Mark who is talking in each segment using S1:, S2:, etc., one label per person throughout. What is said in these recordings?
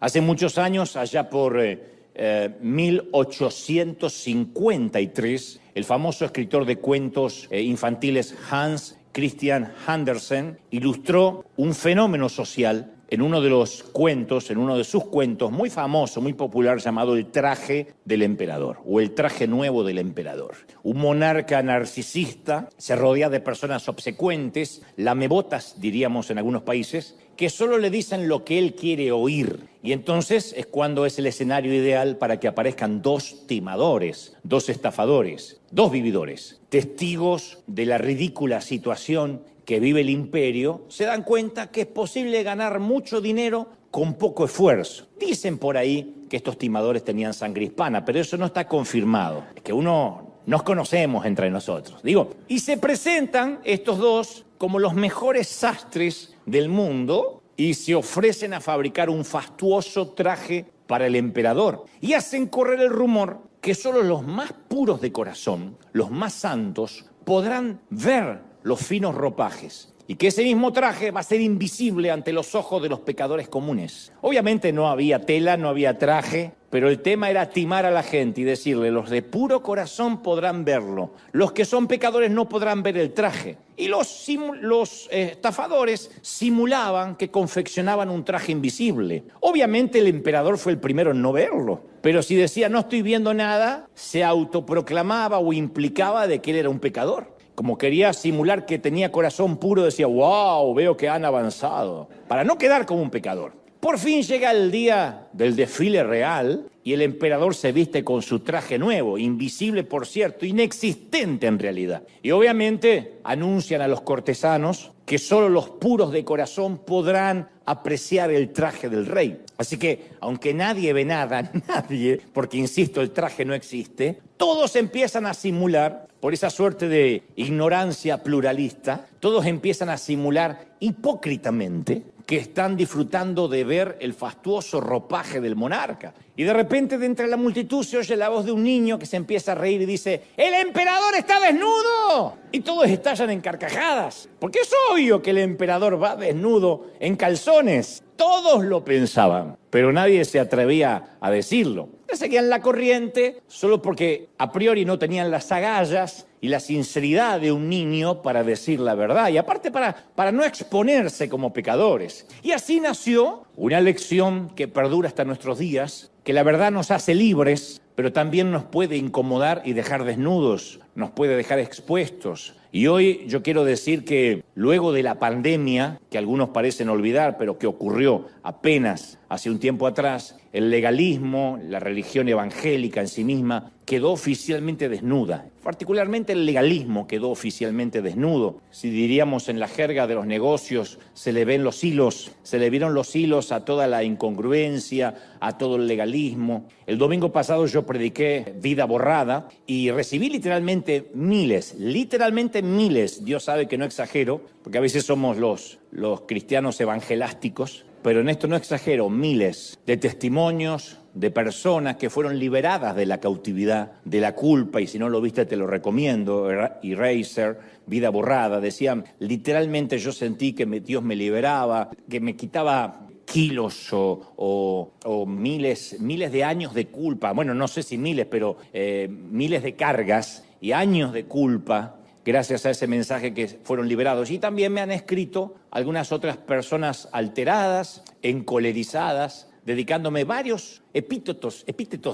S1: Hace muchos años, allá por 1853, el famoso escritor de cuentos infantiles Hans Christian Andersen ilustró un fenómeno social en uno de sus cuentos muy famoso, muy popular, llamado El traje del emperador, o El traje nuevo del emperador. Un monarca narcisista se rodea de personas obsecuentes, lamebotas, diríamos en algunos países, que solo le dicen lo que él quiere oír. Y entonces es cuando es el escenario ideal para que aparezcan dos timadores, dos estafadores, dos vividores, testigos de la ridícula situación que vive el imperio. Se dan cuenta que es posible ganar mucho dinero con poco esfuerzo. Dicen por ahí que estos timadores tenían sangre hispana, pero eso no está confirmado. Es que nos conocemos entre nosotros. Y se presentan estos dos como los mejores sastres del mundo y se ofrecen a fabricar un fastuoso traje para el emperador. Y hacen correr el rumor que solo los más puros de corazón, los más santos, podrán ver los finos ropajes, y que ese mismo traje va a ser invisible ante los ojos de los pecadores comunes. Obviamente no había tela, no había traje, pero el tema era timar a la gente y decirle: los de puro corazón podrán verlo, los que son pecadores no podrán ver el traje. Y los estafadores simulaban que confeccionaban un traje invisible. Obviamente el emperador fue el primero en no verlo, pero si decía no estoy viendo nada, se autoproclamaba o implicaba de que él era un pecador. Como quería simular que tenía corazón puro, decía: wow, veo que han avanzado, para no quedar como un pecador. Por fin llega el día del desfile real y el emperador se viste con su traje nuevo, invisible por cierto, inexistente en realidad. Y obviamente anuncian a los cortesanos que solo los puros de corazón podrán apreciar el traje del rey. Así que, aunque nadie ve nada, porque insisto, el traje no existe, todos empiezan a simular, por esa suerte de ignorancia pluralista, todos empiezan a simular hipócritamente que están disfrutando de ver el fastuoso ropaje del monarca. Y de repente, de entre la multitud, se oye la voz de un niño que se empieza a reír y dice: ¡el emperador está desnudo! Y todos estallan en carcajadas, porque es obvio que el emperador va desnudo en calzones. Todos lo pensaban, pero nadie se atrevía a decirlo. Le seguían la corriente solo porque a priori no tenían las agallas y la sinceridad de un niño para decir la verdad, y aparte para no exponerse como pecadores. Y así nació una lección que perdura hasta nuestros días, que la verdad nos hace libres, pero también nos puede incomodar y dejar desnudos, nos puede dejar expuestos. Y hoy yo quiero decir que luego de la pandemia, que algunos parecen olvidar, pero que ocurrió apenas hace un tiempo atrás, el legalismo, la religión evangélica en sí misma, quedó oficialmente desnuda. Particularmente el legalismo quedó oficialmente desnudo. Si diríamos en la jerga de los negocios, se le vieron los hilos a toda la incongruencia, a todo el legalismo. El domingo pasado yo prediqué Vida Borrada y recibí literalmente miles, Dios sabe que no exagero, porque a veces somos los cristianos evangelásticos, pero en esto no exagero, miles de testimonios de personas que fueron liberadas de la cautividad, de la culpa, y si no lo viste te lo recomiendo, Eraser, Vida Borrada. Decían, literalmente yo sentí que Dios me liberaba, que me quitaba kilos o miles de años de culpa. Bueno, no sé si miles, pero miles de cargas y años de culpa, gracias a ese mensaje que fueron liberados. Y también me han escrito algunas otras personas alteradas, encolerizadas, dedicándome varios epítetos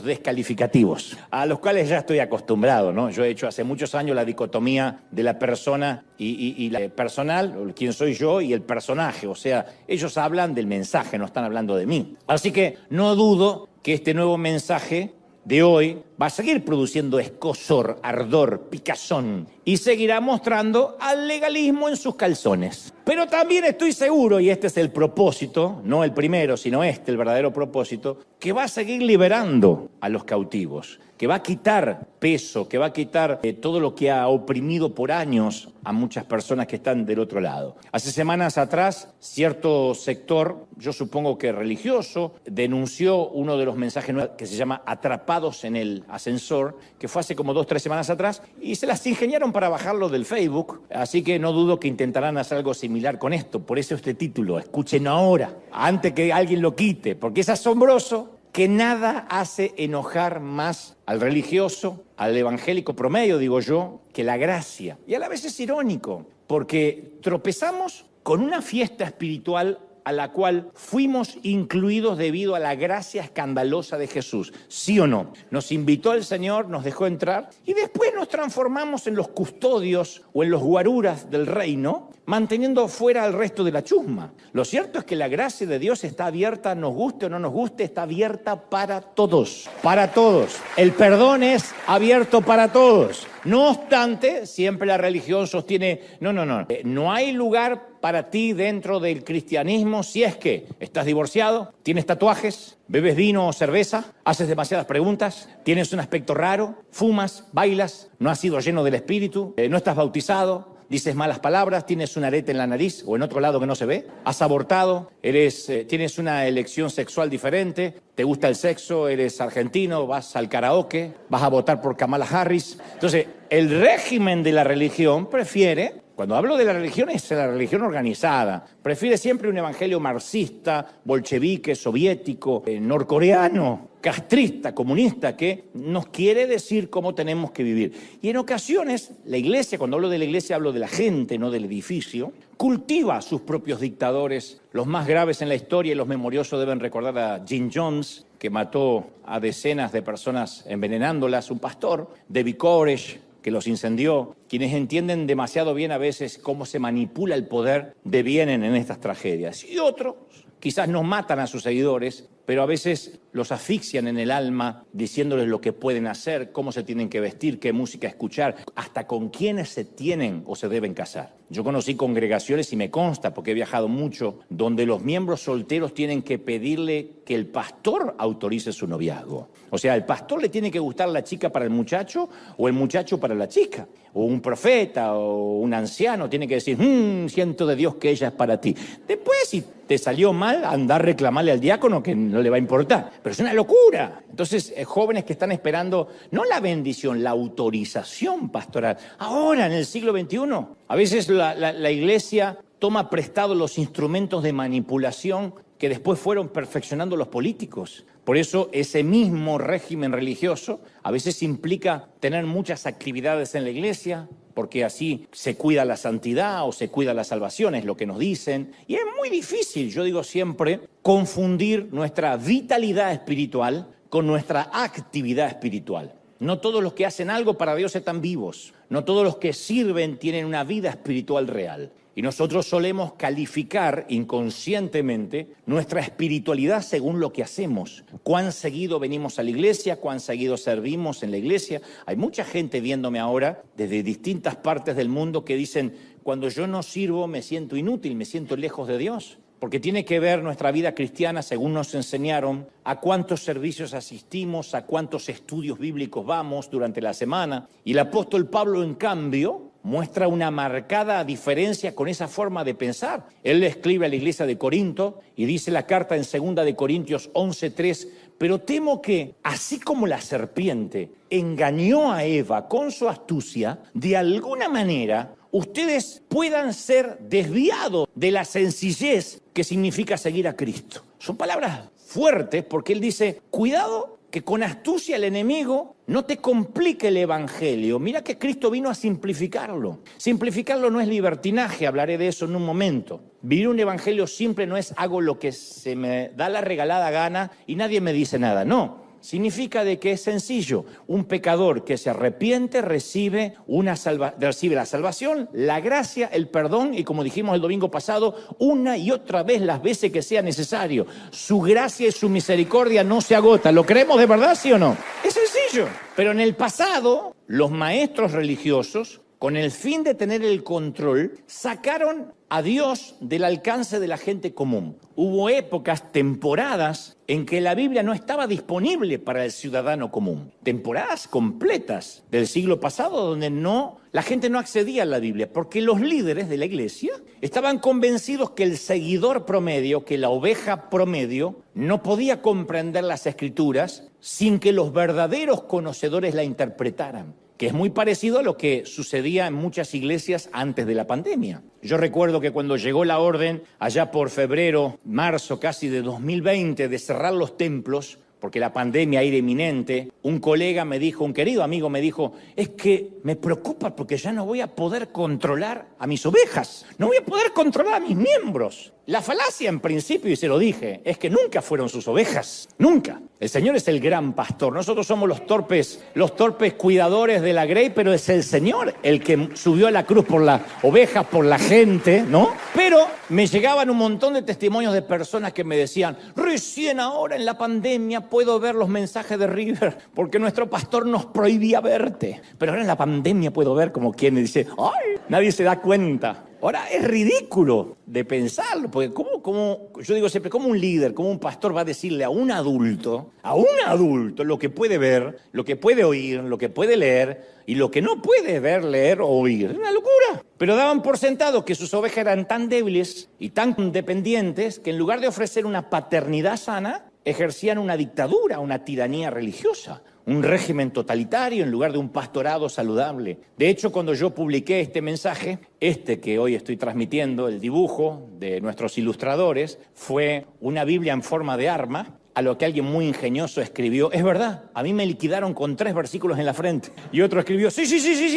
S1: descalificativos, a los cuales ya estoy acostumbrado, ¿no? Yo he hecho hace muchos años la dicotomía de la persona y la personal, quién soy yo, y el personaje. O sea, ellos hablan del mensaje, no están hablando de mí. Así que no dudo que este nuevo mensaje de hoy va a seguir produciendo escozor, ardor, picazón y seguirá mostrando al legalismo en sus calzones. Pero también estoy seguro, y este es el propósito, no el primero, sino el verdadero propósito, que va a seguir liberando a los cautivos, que va a quitar peso, que va a quitar todo lo que ha oprimido por años a muchas personas que están del otro lado. Hace semanas atrás, cierto sector, yo supongo que religioso, denunció uno de los mensajes que se llama Atrapados en el ascensor, que fue hace como 2 o 3 semanas atrás, y se las ingeniaron para bajarlo del Facebook, así que no dudo que intentarán hacer algo similar con esto. Por eso este título, escuchen ahora, antes que alguien lo quite, porque es asombroso que nada hace enojar más al religioso, al evangélico promedio, digo yo, que la gracia. Y a la vez es irónico, porque tropezamos con una fiesta espiritual a la cual fuimos incluidos debido a la gracia escandalosa de Jesús. ¿Sí o no? Nos invitó el Señor, nos dejó entrar y después nos transformamos en los custodios o en los guaruras del reino, manteniendo fuera al resto de la chusma. Lo cierto es que la gracia de Dios está abierta, nos guste o no nos guste, está abierta para todos. Para todos. El perdón es abierto para todos. No obstante, siempre la religión sostiene, no hay lugar para ti dentro del cristianismo si es que estás divorciado, tienes tatuajes, bebes vino o cerveza, haces demasiadas preguntas, tienes un aspecto raro, fumas, bailas, no has sido lleno del Espíritu, no estás bautizado, dices malas palabras, tienes un arete en la nariz o en otro lado que no se ve, has abortado, tienes una elección sexual diferente, te gusta el sexo, eres argentino, vas al karaoke, vas a votar por Kamala Harris. Entonces, el régimen de la religión prefiere, cuando hablo de la religión es la religión organizada, prefiere siempre un evangelio marxista, bolchevique, soviético, norcoreano, castrista, comunista, que nos quiere decir cómo tenemos que vivir. Y en ocasiones, la iglesia, cuando hablo de la iglesia hablo de la gente, no del edificio, cultiva a sus propios dictadores. Los más graves en la historia y los memoriosos deben recordar a Jim Jones, que mató a decenas de personas envenenándolas, un pastor, David Koresh, que los incendió. Quienes entienden demasiado bien a veces cómo se manipula el poder devienen en estas tragedias. Y otros quizás no matan a sus seguidores, pero a veces los asfixian en el alma diciéndoles lo que pueden hacer, cómo se tienen que vestir, qué música escuchar, hasta con quiénes se tienen o se deben casar. Yo conocí congregaciones y me consta, porque he viajado mucho, donde los miembros solteros tienen que pedirle que el pastor autorice su noviazgo. O sea, el pastor le tiene que gustar la chica para el muchacho o el muchacho para la chica. O un profeta o un anciano tiene que decir, siento de Dios que ella es para ti. Después, si te salió mal, andar a reclamarle al diácono que no le va a importar. Pero es una locura. Entonces, jóvenes que están esperando, no la bendición, la autorización pastoral. Ahora, en el siglo XXI, a veces la iglesia toma prestado los instrumentos de manipulación que después fueron perfeccionando los políticos. Por eso ese mismo régimen religioso a veces implica tener muchas actividades en la iglesia, porque así se cuida la santidad o se cuida la salvación, es lo que nos dicen. Y es muy difícil, yo digo siempre, confundir nuestra vitalidad espiritual con nuestra actividad espiritual. No todos los que hacen algo para Dios están vivos. No todos los que sirven tienen una vida espiritual real. Y nosotros solemos calificar inconscientemente nuestra espiritualidad según lo que hacemos. Cuán seguido venimos a la iglesia, cuán seguido servimos en la iglesia. Hay mucha gente viéndome ahora desde distintas partes del mundo que dicen, cuando yo no sirvo me siento inútil, me siento lejos de Dios. Porque tiene que ver nuestra vida cristiana, según nos enseñaron, a cuántos servicios asistimos, a cuántos estudios bíblicos vamos durante la semana. Y el apóstol Pablo, en cambio, muestra una marcada diferencia con esa forma de pensar. Él le escribe a la iglesia de Corinto y dice la carta en 2 de Corintios 11:3, pero temo que, así como la serpiente engañó a Eva con su astucia, de alguna manera ustedes puedan ser desviados de la sencillez que significa seguir a Cristo. Son palabras fuertes porque él dice, cuidado que con astucia el enemigo no te complique el evangelio. Mira que Cristo vino a simplificarlo. Simplificarlo no es libertinaje, hablaré de eso en un momento. Vivir un evangelio simple no es hago lo que se me da la regalada gana y nadie me dice nada, no. Significa de que es sencillo. Un pecador que se arrepiente recibe la salvación, la gracia, el perdón y, como dijimos el domingo pasado, una y otra vez las veces que sea necesario. Su gracia y su misericordia no se agotan. ¿Lo creemos de verdad, sí o no? Es sencillo. Pero en el pasado, los maestros religiosos, con el fin de tener el control, sacaron a Dios del alcance de la gente común. Hubo épocas, temporadas, en que la Biblia no estaba disponible para el ciudadano común. Temporadas completas del siglo pasado donde la gente no accedía a la Biblia, porque los líderes de la iglesia estaban convencidos que el seguidor promedio, que la oveja promedio, no podía comprender las Escrituras sin que los verdaderos conocedores la interpretaran. que es muy parecido a lo que sucedía en muchas iglesias antes de la pandemia. Yo recuerdo que cuando llegó la orden, allá por febrero, marzo casi de 2020, de cerrar los templos, porque la pandemia era inminente, un colega me dijo, un querido amigo me dijo, es que me preocupa porque ya no voy a poder controlar a mis ovejas, no voy a poder controlar a mis miembros. La falacia en principio, y se lo dije, es que nunca fueron sus ovejas, nunca. El Señor es el gran pastor, nosotros somos los torpes cuidadores de la grey, pero es el Señor el que subió a la cruz por las ovejas, por la gente, ¿no? Pero me llegaban un montón de testimonios de personas que me decían, recién ahora en la pandemia puedo ver los mensajes de River, porque nuestro pastor nos prohibía verte, pero ahora en la pandemia puedo ver, como quien dice, ¡ay! Nadie se da cuenta. Ahora, es ridículo de pensarlo, porque yo digo siempre, ¿cómo un líder, cómo un pastor va a decirle a un adulto lo que puede ver, lo que puede oír, lo que puede leer y lo que no puede ver, leer o oír? Es una locura. Pero daban por sentado que sus ovejas eran tan débiles y tan dependientes que en lugar de ofrecer una paternidad sana, ejercían una dictadura, una tiranía religiosa. Un régimen totalitario en lugar de un pastorado saludable. De hecho, cuando yo publiqué este mensaje, que hoy estoy transmitiendo, el dibujo de nuestros ilustradores, fue una Biblia en forma de arma, a lo que alguien muy ingenioso escribió, es verdad, a mí me liquidaron con 3 versículos en la frente. Y otro escribió, sí,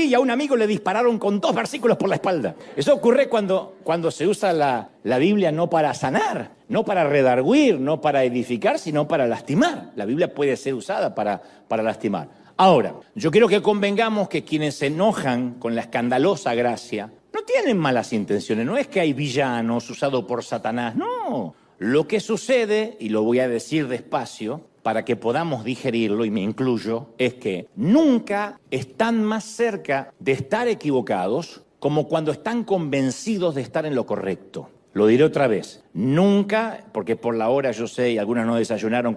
S1: y a un amigo le dispararon con 2 versículos por la espalda. Eso ocurre cuando se usa la Biblia no para sanar, no para redarguir, no para edificar, sino para lastimar. La Biblia puede ser usada para lastimar. Ahora, yo quiero que convengamos que quienes se enojan con la escandalosa gracia no tienen malas intenciones, no es que hay villanos usados por Satanás, no. Lo que sucede, y lo voy a decir despacio, para que podamos digerirlo, y me incluyo, es que nunca están más cerca de estar equivocados como cuando están convencidos de estar en lo correcto. Lo diré otra vez, nunca, porque por la hora yo sé, y algunas no desayunaron,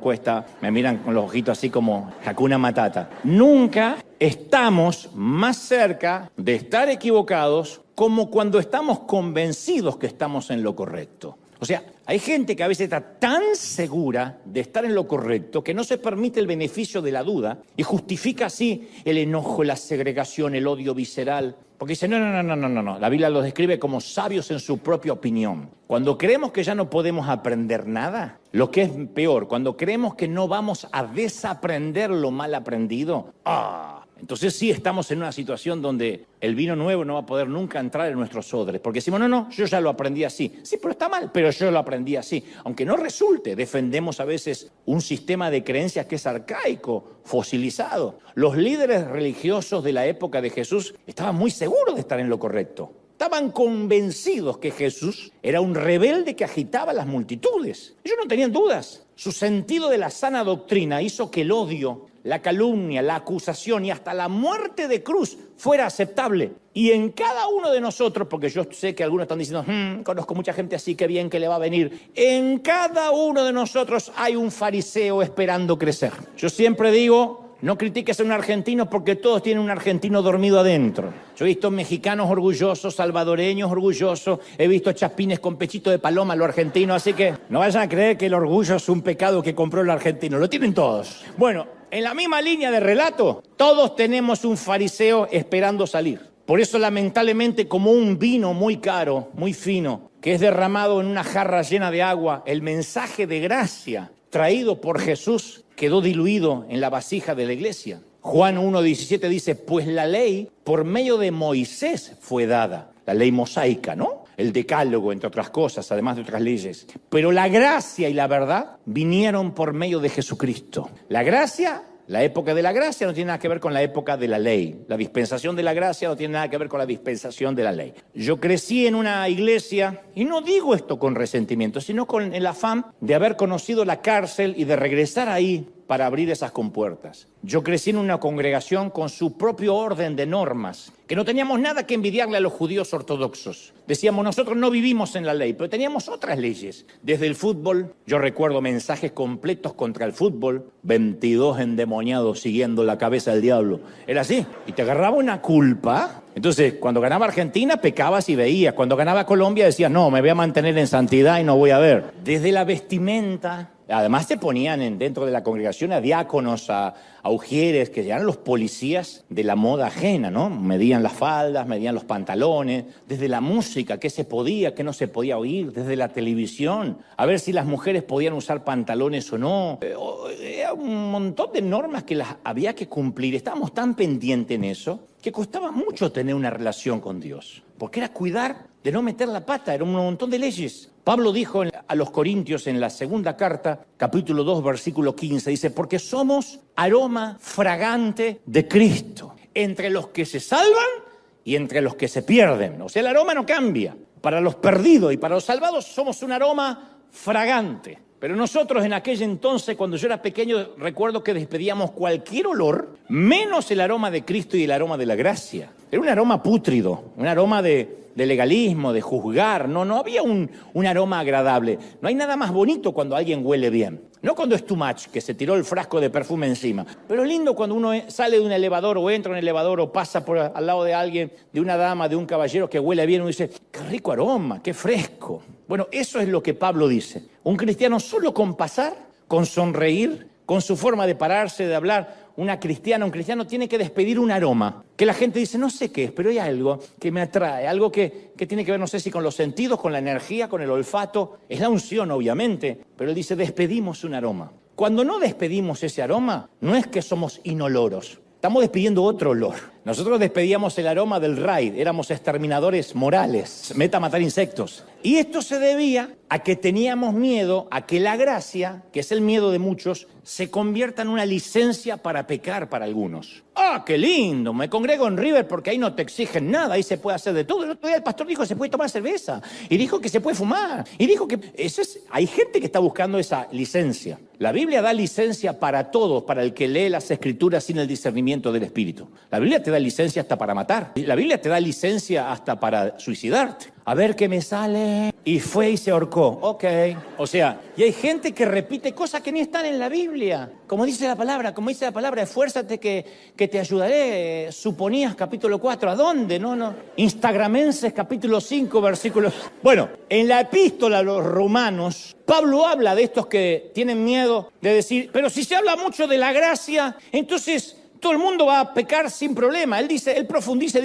S1: me miran con los ojitos así como Hakuna Matata. Nunca estamos más cerca de estar equivocados como cuando estamos convencidos que estamos en lo correcto. O sea, hay gente que a veces está tan segura de estar en lo correcto que no se permite el beneficio de la duda y justifica así el enojo, la segregación, el odio visceral. Porque dice, no. La Biblia los describe como sabios en su propia opinión. Cuando creemos que ya no podemos aprender nada, lo que es peor, cuando creemos que no vamos a desaprender lo mal aprendido, entonces sí estamos en una situación donde el vino nuevo no va a poder nunca entrar en nuestros odres. Porque decimos, no, yo ya lo aprendí así. Sí, pero está mal, pero yo lo aprendí así. Aunque no resulte, defendemos a veces un sistema de creencias que es arcaico, fosilizado. Los líderes religiosos de la época de Jesús estaban muy seguros de estar en lo correcto. Estaban convencidos que Jesús era un rebelde que agitaba las multitudes. Ellos no tenían dudas. Su sentido de la sana doctrina hizo que el odio, la calumnia, la acusación y hasta la muerte de cruz fuera aceptable. Y en cada uno de nosotros, porque yo sé que algunos están diciendo, conozco mucha gente así, qué bien que le va a venir. En cada uno de nosotros hay un fariseo esperando crecer. Yo siempre digo, no critiques a un argentino porque todos tienen un argentino dormido adentro. Yo he visto mexicanos orgullosos, salvadoreños orgullosos, he visto chapines con pechito de paloma, lo argentino, así que no vayan a creer que el orgullo es un pecado que compró el argentino, lo tienen todos. Bueno, en la misma línea de relato, todos tenemos un fariseo esperando salir. Por eso, lamentablemente, como un vino muy caro, muy fino, que es derramado en una jarra llena de agua, el mensaje de gracia traído por Jesús quedó diluido en la vasija de la iglesia. Juan 1:17 dice, pues la ley por medio de Moisés fue dada, la ley mosaica, ¿no? El decálogo, entre otras cosas, además de otras leyes. Pero la gracia y la verdad vinieron por medio de Jesucristo. La gracia, la época de la gracia no tiene nada que ver con la época de la ley. La dispensación de la gracia no tiene nada que ver con la dispensación de la ley. Yo crecí en una iglesia, y no digo esto con resentimiento, sino con el afán de haber conocido la cárcel y de regresar ahí para abrir esas compuertas. Yo crecí en una congregación con su propio orden de normas, que no teníamos nada que envidiarle a los judíos ortodoxos. Decíamos, nosotros no vivimos en la ley, pero teníamos otras leyes. Desde el fútbol, yo recuerdo mensajes completos contra el fútbol, 22 endemoniados siguiendo la cabeza del diablo. Era así, y te agarraba una culpa. Entonces, cuando ganaba Argentina, pecabas y veías. Cuando ganaba Colombia, decías, no, me voy a mantener en santidad y no voy a ver. Desde la vestimenta, Además se ponían dentro de la congregación a diáconos, a ujieres, que eran los policías de la moda ajena, ¿no? Medían las faldas, medían los pantalones, desde la música, qué se podía, qué no se podía oír, desde la televisión, a ver si las mujeres podían usar pantalones o no. Era un montón de normas que las había que cumplir. Estábamos tan pendientes en eso que costaba mucho tener una relación con Dios, porque era cuidar de no meter la pata, era un montón de leyes. Pablo dijo a los Corintios en la segunda carta, capítulo 2, versículo 15, dice, porque somos aroma fragante de Cristo, entre los que se salvan y entre los que se pierden. O sea, el aroma no cambia. Para los perdidos y para los salvados somos un aroma fragante. Pero nosotros en aquel entonces, cuando yo era pequeño, recuerdo que despedíamos cualquier olor, menos el aroma de Cristo y el aroma de la gracia. Era un aroma pútrido, un aroma de legalismo, de juzgar. No había un aroma agradable. No hay nada más bonito cuando alguien huele bien. No cuando es too much, que se tiró el frasco de perfume encima. Pero lindo cuando uno sale de un elevador o entra en un elevador o pasa al lado de alguien, de una dama, de un caballero que huele bien. Uno dice, qué rico aroma, qué fresco. Bueno, eso es lo que Pablo dice. Un cristiano solo con pasar, con sonreír, con su forma de pararse, de hablar, un cristiano tiene que despedir un aroma. Que la gente dice, no sé qué es, pero hay algo que me atrae, algo que tiene que ver, no sé si con los sentidos, con la energía, con el olfato. Es la unción, obviamente, pero él dice, despedimos un aroma. Cuando no despedimos ese aroma, no es que somos inoloros. Estamos despidiendo otro olor. Nosotros despedíamos el aroma del raid, éramos exterminadores morales, meta a matar insectos. Y esto se debía a que teníamos miedo a que la gracia, que es el miedo de muchos, se convierta en una licencia para pecar para algunos. ¡Ah, qué lindo! Me congrego en River porque ahí no te exigen nada, ahí se puede hacer de todo. El otro día el pastor dijo que se puede tomar cerveza, y dijo que se puede fumar, y dijo que... Hay gente que está buscando esa licencia. La Biblia da licencia para todos, para el que lee las Escrituras sin el discernimiento del Espíritu. La Biblia te da licencia hasta para matar. La Biblia te da licencia hasta para suicidarte. A ver qué me sale. Y fue y se ahorcó. Ok. O sea, y hay gente que repite cosas que ni están en la Biblia. Como dice la palabra, esfuérzate que te ayudaré. Suponías capítulo 4. ¿A dónde? No. Instagramenses capítulo 5, versículos. Bueno, en la epístola a los Romanos, Pablo habla de estos que tienen miedo de decir, pero si se habla mucho de la gracia, entonces todo el mundo va a pecar sin problema. Él profundiza,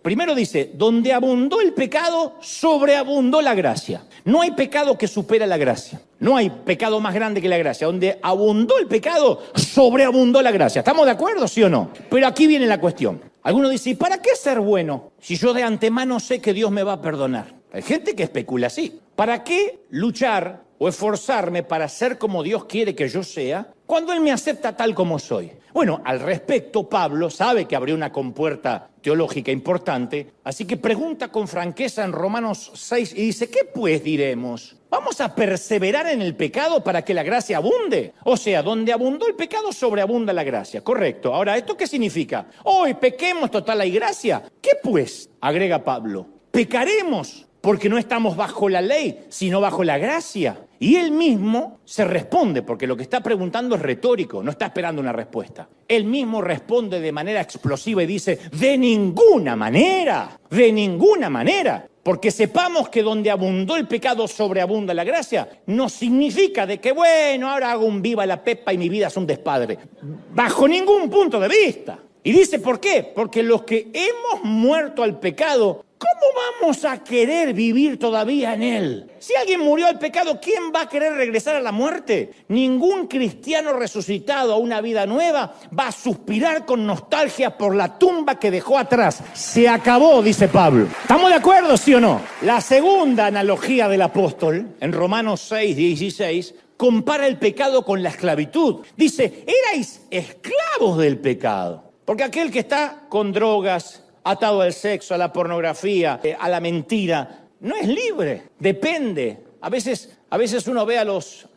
S1: primero dice, donde abundó el pecado, sobreabundó la gracia. No hay pecado que supera la gracia. No hay pecado más grande que la gracia. Donde abundó el pecado, sobreabundó la gracia. ¿Estamos de acuerdo, sí o no? Pero aquí viene la cuestión. Algunos dicen, ¿para qué ser bueno si yo de antemano sé que Dios me va a perdonar? Hay gente que especula así. ¿Para qué luchar o esforzarme para ser como Dios quiere que yo sea cuando Él me acepta tal como soy? Bueno, al respecto, Pablo sabe que abrió una compuerta teológica importante, así que pregunta con franqueza en Romanos 6 y dice, ¿qué pues diremos? ¿Vamos a perseverar en el pecado para que la gracia abunde? O sea, donde abundó el pecado, sobreabunda la gracia. Correcto. Ahora, ¿esto qué significa? Hoy pequemos, total hay gracia. ¿Qué pues? Agrega Pablo. Pecaremos porque no estamos bajo la ley, sino bajo la gracia. Y él mismo se responde, porque lo que está preguntando es retórico, no está esperando una respuesta. Él mismo responde de manera explosiva y dice, de ninguna manera. Porque sepamos que donde abundó el pecado sobreabunda la gracia, no significa de que, bueno, ahora hago un viva la pepa y mi vida es un despadre. Bajo ningún punto de vista. Y dice, ¿por qué? Porque los que hemos muerto al pecado, ¿cómo vamos a querer vivir todavía en él? Si alguien murió al pecado, ¿quién va a querer regresar a la muerte? Ningún cristiano resucitado a una vida nueva va a suspirar con nostalgia por la tumba que dejó atrás. Se acabó, dice Pablo. ¿Estamos de acuerdo, sí o no? La segunda analogía del apóstol, en Romanos 6, 16, compara el pecado con la esclavitud. Dice, erais esclavos del pecado. Porque aquel que está con drogas, atado al sexo, a la pornografía, a la mentira, no es libre, depende. A veces uno ve a los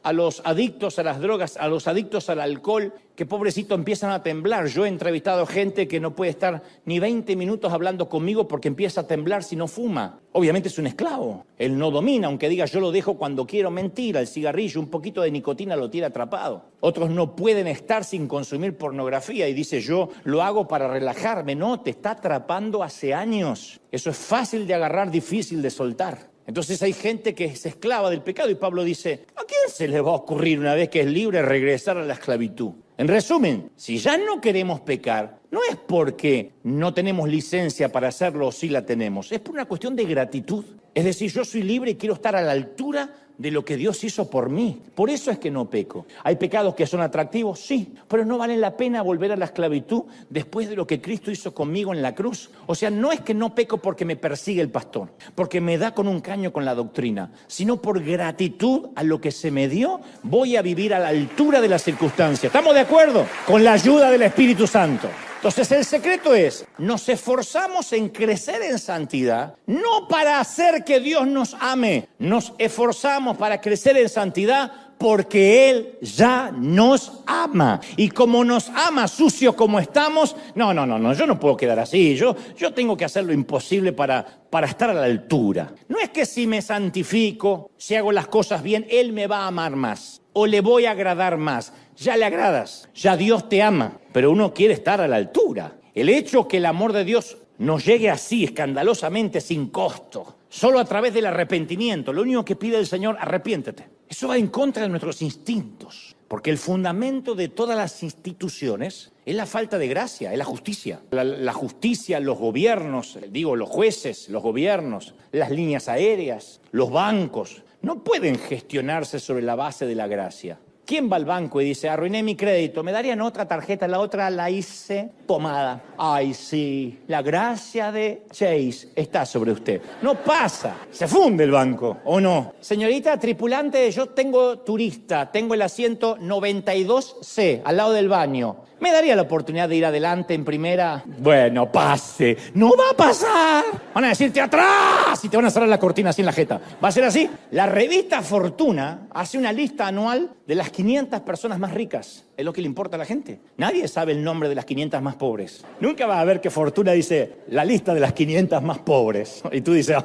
S1: adictos a las drogas, a los adictos al alcohol, que pobrecito empiezan a temblar. Yo he entrevistado gente que no puede estar ni 20 minutos hablando conmigo porque empieza a temblar si no fuma. Obviamente es un esclavo, él no domina, aunque diga yo lo dejo cuando quiero. Mentira, el cigarrillo, un poquito de nicotina lo tiene atrapado. Otros no pueden estar sin consumir pornografía y dice yo lo hago para relajarme. No, te está atrapando hace años. Eso es fácil de agarrar, difícil de soltar. Entonces hay gente que es esclava del pecado y Pablo dice, ¿a quién se le va a ocurrir una vez que es libre regresar a la esclavitud? En resumen, si ya no queremos pecar, no es porque no tenemos licencia para hacerlo o sí la tenemos, es por una cuestión de gratitud. Es decir, yo soy libre y quiero estar a la altura de lo que Dios hizo por mí. Por eso es que no peco. ¿Hay pecados que son atractivos? Sí, pero no vale la pena volver a la esclavitud después de lo que Cristo hizo conmigo en la cruz. O sea, no es que no peco porque me persigue el pastor, porque me da con un caño con la doctrina, sino por gratitud a lo que se me dio, voy a vivir a la altura de las circunstancias. ¿Estamos de acuerdo? Con la ayuda del Espíritu Santo. Entonces el secreto es, nos esforzamos en crecer en santidad, no para hacer que Dios nos ame, nos esforzamos para crecer en santidad porque Él ya nos ama. Y como nos ama sucio como estamos, no, yo no puedo quedar así, yo tengo que hacer lo imposible para estar a la altura. No es que si me santifico, si hago las cosas bien, Él me va a amar más o le voy a agradar más. Ya le agradas, ya Dios te ama, pero uno quiere estar a la altura. El hecho que el amor de Dios nos llegue así, escandalosamente, sin costo, solo a través del arrepentimiento, lo único que pide el Señor, arrepiéntete. Eso va en contra de nuestros instintos, porque el fundamento de todas las instituciones es la falta de gracia, es la justicia. La justicia, los gobiernos, los jueces, los gobiernos, las líneas aéreas, los bancos, no pueden gestionarse sobre la base de la gracia. ¿Quién va al banco y dice, arruiné mi crédito, me darían otra tarjeta, la otra la hice pomada? Ay, sí, la gracia de Chase está sobre usted. No pasa, se funde el banco, ¿o no? Señorita tripulante, yo tengo turista, tengo el asiento 92C, al lado del baño. ¿Me daría la oportunidad de ir adelante en primera? Bueno, pase. No va a pasar. Van a decirte atrás y te van a cerrar la cortina así en la jeta. ¿Va a ser así? La revista Fortuna hace una lista anual de las 500 personas más ricas. Es lo que le importa a la gente. Nadie sabe el nombre de las 500 más pobres. Nunca vas a ver que Fortuna dice la lista de las 500 más pobres. Y tú dices,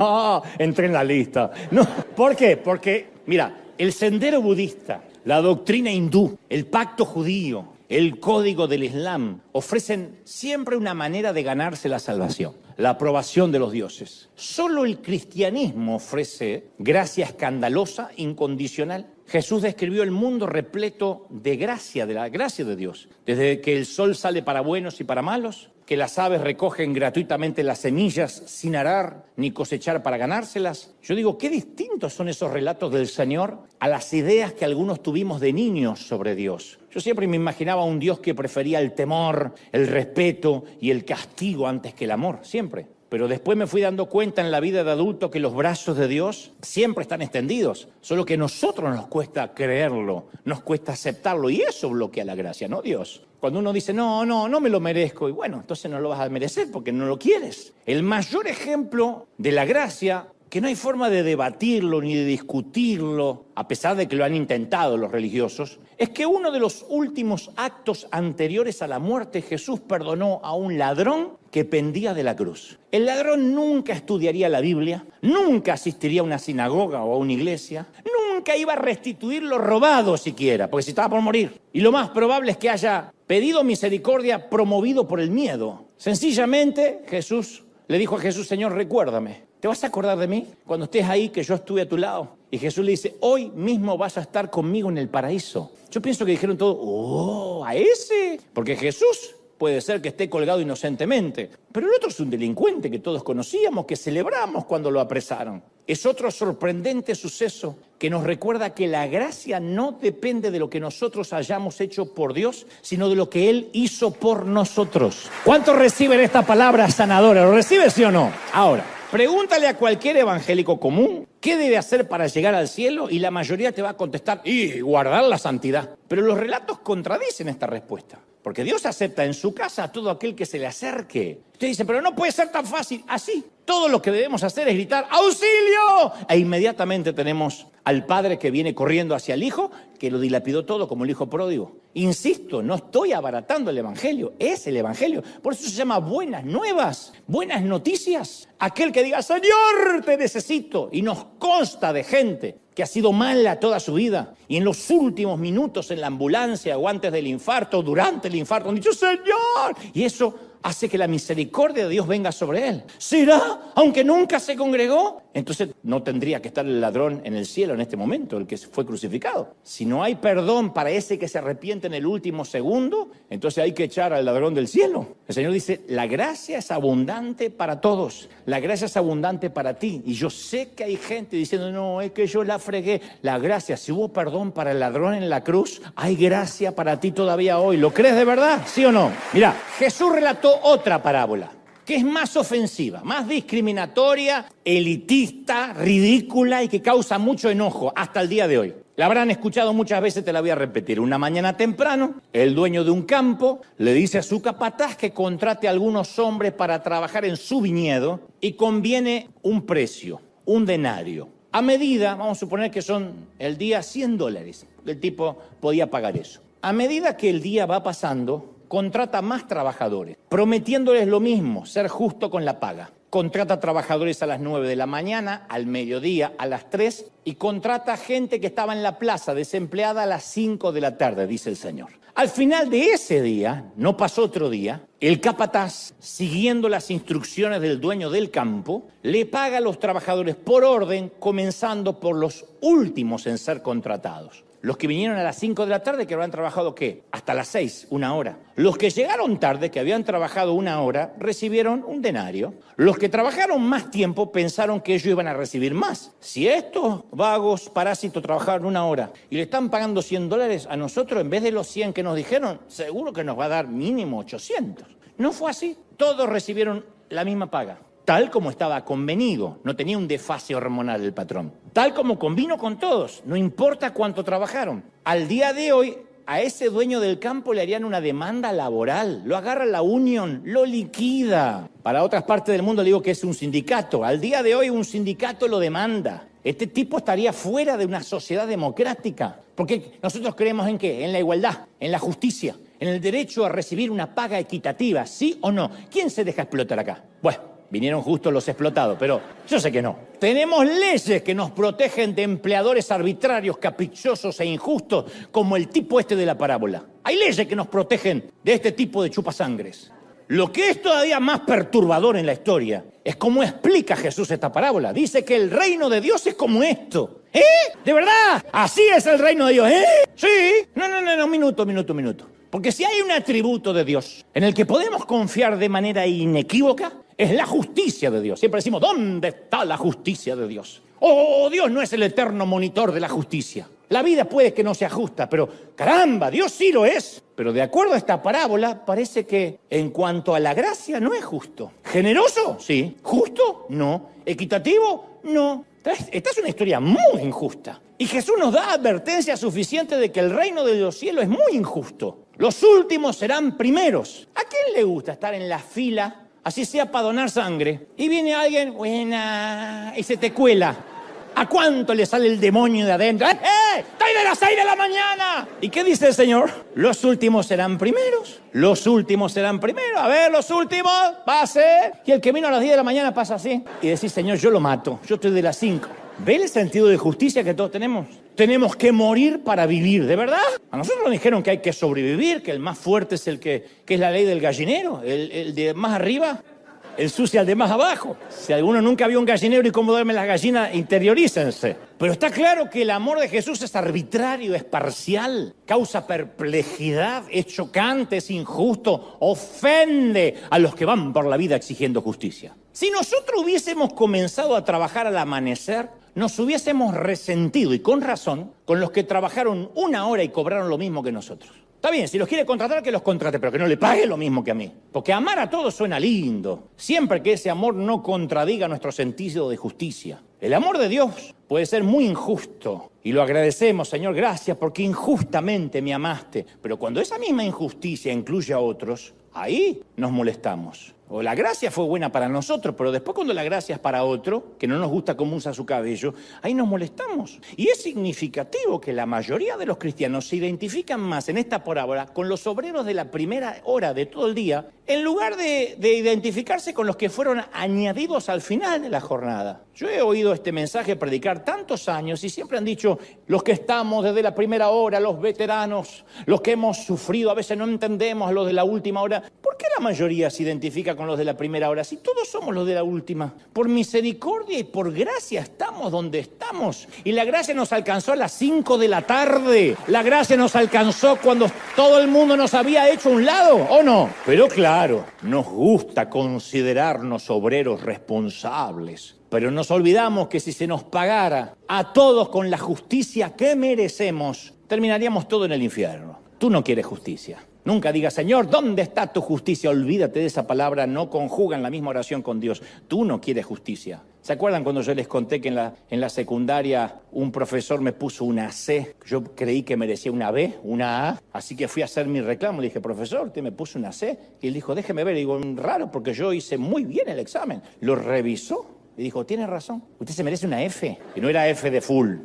S1: entré en la lista. No. ¿Por qué? Porque, mira, el sendero budista, la doctrina hindú, el pacto judío, el código del Islam ofrecen siempre una manera de ganarse la salvación, la aprobación de los dioses. Solo el cristianismo ofrece gracia escandalosa, incondicional. Jesús describió el mundo repleto de gracia, de la gracia de Dios. Desde que el sol sale para buenos y para malos, que las aves recogen gratuitamente las semillas sin arar ni cosechar para ganárselas. Yo digo, qué distintos son esos relatos del Señor a las ideas que algunos tuvimos de niños sobre Dios. Yo siempre me imaginaba un Dios que prefería el temor, el respeto y el castigo antes que el amor, siempre. Pero después me fui dando cuenta en la vida de adulto que los brazos de Dios siempre están extendidos, solo que a nosotros nos cuesta creerlo, nos cuesta aceptarlo y eso bloquea la gracia, no Dios. Cuando uno dice, no me lo merezco, y bueno, entonces no lo vas a merecer porque no lo quieres. El mayor ejemplo de la gracia, que no hay forma de debatirlo ni de discutirlo, a pesar de que lo han intentado los religiosos, es que uno de los últimos actos anteriores a la muerte, Jesús perdonó a un ladrón que pendía de la cruz. El ladrón nunca estudiaría la Biblia, nunca asistiría a una sinagoga o a una iglesia, nunca iba a restituir lo robado siquiera, porque si estaba por morir. Y lo más probable es que haya pedido misericordia promovido por el miedo. Sencillamente, Jesús le dijo a Jesús, Señor, recuérdame. ¿Te vas a acordar de mí cuando estés ahí que yo estuve a tu lado? Y Jesús le dice, hoy mismo vas a estar conmigo en el paraíso. Yo pienso que dijeron todo, ¿a ese? Porque Jesús puede ser que esté colgado inocentemente, pero el otro es un delincuente que todos conocíamos, que celebramos cuando lo apresaron. Es otro sorprendente suceso que nos recuerda que la gracia no depende de lo que nosotros hayamos hecho por Dios, sino de lo que Él hizo por nosotros. ¿Cuántos reciben esta palabra sanadora? ¿Lo recibe, sí o no? Ahora, pregúntale a cualquier evangélico común qué debe hacer para llegar al cielo y la mayoría te va a contestar, y guardar la santidad. Pero los relatos contradicen esta respuesta. Porque Dios acepta en su casa a todo aquel que se le acerque. Usted dice, pero no puede ser tan fácil. Así, todo lo que debemos hacer es gritar, ¡auxilio! E inmediatamente tenemos al padre que viene corriendo hacia el hijo, que lo dilapidó todo como el hijo pródigo. Insisto, no estoy abaratando el evangelio, es el evangelio. Por eso se llama buenas nuevas, buenas noticias. Aquel que diga, Señor, te necesito. Y nos consta de gente que ha sido mala toda su vida y en los últimos minutos en la ambulancia o antes del infarto, durante el infarto, han dicho, Señor. Y eso hace que la misericordia de Dios venga sobre él. ¿Será? Aunque nunca se congregó. Entonces no tendría que estar el ladrón en el cielo en este momento, el que fue crucificado. Si no hay perdón para ese que se arrepiente en el último segundo, entonces hay que echar al ladrón del cielo. El Señor dice, la gracia es abundante para todos. La gracia es abundante para ti. Y yo sé que hay gente diciendo, no, es que yo la fregué. La gracia, si hubo perdón para el ladrón en la cruz, hay gracia para ti todavía hoy. ¿Lo crees de verdad? ¿Sí o no? Mira, Jesús relató otra parábola que es más ofensiva, más discriminatoria, elitista, ridícula y que causa mucho enojo hasta el día de hoy. La habrán escuchado muchas veces, te la voy a repetir. Una mañana temprano, el dueño de un campo le dice a su capataz que contrate a algunos hombres para trabajar en su viñedo y conviene un precio, un denario. A medida, vamos a suponer que son el día $100, el tipo podía pagar eso. A medida que el día va pasando, contrata más trabajadores, prometiéndoles lo mismo, ser justo con la paga. Contrata trabajadores a las 9 de la mañana, al mediodía, a las 3, y contrata gente que estaba en la plaza, desempleada a las 5 de la tarde, dice el Señor. Al final de ese día, no pasó otro día, el capataz, siguiendo las instrucciones del dueño del campo, le paga a los trabajadores por orden, comenzando por los últimos en ser contratados. Los que vinieron a las 5 de la tarde, que habían trabajado, ¿qué? Hasta las 6, 1 hora. Los que llegaron tarde, que habían trabajado 1 hora, recibieron un denario. Los que trabajaron más tiempo pensaron que ellos iban a recibir más. Si estos vagos parásitos trabajaron 1 hora y le están pagando $100 a nosotros, en vez de los 100 que nos dijeron, seguro que nos va a dar mínimo 800. No fue así. Todos recibieron la misma paga. Tal como estaba convenido, no tenía un desfase hormonal el patrón. Tal como convino con todos, no importa cuánto trabajaron. Al día de hoy, a ese dueño del campo le harían una demanda laboral. Lo agarra la Unión, lo liquida. Para otras partes del mundo le digo que es un sindicato. Al día de hoy un sindicato lo demanda. Este tipo estaría fuera de una sociedad democrática. Porque nosotros creemos ¿en qué? En la igualdad, en la justicia, en el derecho a recibir una paga equitativa, ¿sí o no? ¿Quién se deja explotar acá? Bueno. Vinieron justo los explotados, pero yo sé que no. Tenemos leyes que nos protegen de empleadores arbitrarios, caprichosos e injustos, como el tipo este de la parábola. Hay leyes que nos protegen de este tipo de chupasangres. Lo que es todavía más perturbador en la historia es cómo explica Jesús esta parábola. Dice que el reino de Dios es como esto. ¿Eh? ¿De verdad? ¿Así es el reino de Dios? ¿Eh? Sí. No, minuto. Porque si hay un atributo de Dios en el que podemos confiar de manera inequívoca, es la justicia de Dios. Siempre decimos, ¿dónde está la justicia de Dios? Oh, Dios no es el eterno monitor de la justicia. La vida puede que no sea justa, pero caramba, Dios sí lo es. Pero de acuerdo a esta parábola, parece que en cuanto a la gracia no es justo. ¿Generoso? Sí. ¿Justo? No. ¿Equitativo? No. Esta es una historia muy injusta. Y Jesús nos da advertencia suficiente de que el reino de los cielos es muy injusto. Los últimos serán primeros. ¿A quién le gusta estar en la fila, así sea para donar sangre? Y viene alguien, buena, y se te cuela. ¿A cuánto le sale el demonio de adentro? ¡Estoy de las 6 de la mañana! ¿Y qué dice el Señor? Los últimos serán primeros. Los últimos serán primeros. A ver, los últimos, pase. Y el que vino a las 10 de la mañana pasa así. Y decís, Señor, yo lo mato. Yo estoy de las 5. ¿Ve el sentido de justicia que todos tenemos? Tenemos que morir para vivir, ¿de verdad? A nosotros nos dijeron que hay que sobrevivir, que el más fuerte es el que es la ley del gallinero, el de más arriba ensucia al de más abajo. Si alguno nunca vio un gallinero y cómo duermen las gallinas, interiorícense. Pero está claro que el amor de Jesús es arbitrario, es parcial, causa perplejidad, es chocante, es injusto, ofende a los que van por la vida exigiendo justicia. Si nosotros hubiésemos comenzado a trabajar al amanecer, nos hubiésemos resentido, y con razón, con los que trabajaron 1 hora y cobraron lo mismo que nosotros. Está bien, si los quiere contratar, que los contrate, pero que no le pague lo mismo que a mí. Porque amar a todos suena lindo, siempre que ese amor no contradiga nuestro sentido de justicia. El amor de Dios puede ser muy injusto, y lo agradecemos, Señor, gracias, porque injustamente me amaste. Pero cuando esa misma injusticia incluye a otros, ahí nos molestamos. O la gracia fue buena para nosotros, pero después cuando la gracia es para otro, que no nos gusta cómo usa su cabello, ahí nos molestamos. Y es significativo que la mayoría de los cristianos se identifican más en esta parábola con los obreros de la primera hora de todo el día, en lugar de identificarse con los que fueron añadidos al final de la jornada. Yo he oído este mensaje predicar tantos años y siempre han dicho, los que estamos desde la primera hora, los veteranos, los que hemos sufrido, a veces no entendemos a los de la última hora. ¿Por qué la mayoría se identifica con los de la primera hora? Si todos somos los de la última. Por misericordia y por gracia estamos donde estamos. Y la gracia nos alcanzó a las 5 de la tarde. La gracia nos alcanzó cuando todo el mundo nos había hecho a un lado, ¿o no? Pero claro, nos gusta considerarnos obreros responsables. Pero nos olvidamos que si se nos pagara a todos con la justicia que merecemos, terminaríamos todo en el infierno. Tú no quieres justicia. Nunca digas, Señor, ¿dónde está tu justicia? Olvídate de esa palabra, no conjugan la misma oración con Dios. Tú no quieres justicia. ¿Se acuerdan cuando yo les conté que en la secundaria un profesor me puso una C? Yo creí que merecía una B, una A, así que fui a hacer mi reclamo. Le dije, profesor, usted me puso una C. Y él dijo, déjeme ver. Y digo, raro, porque yo hice muy bien el examen. Lo revisó y dijo, tiene razón, usted se merece una F. Y no era F de full.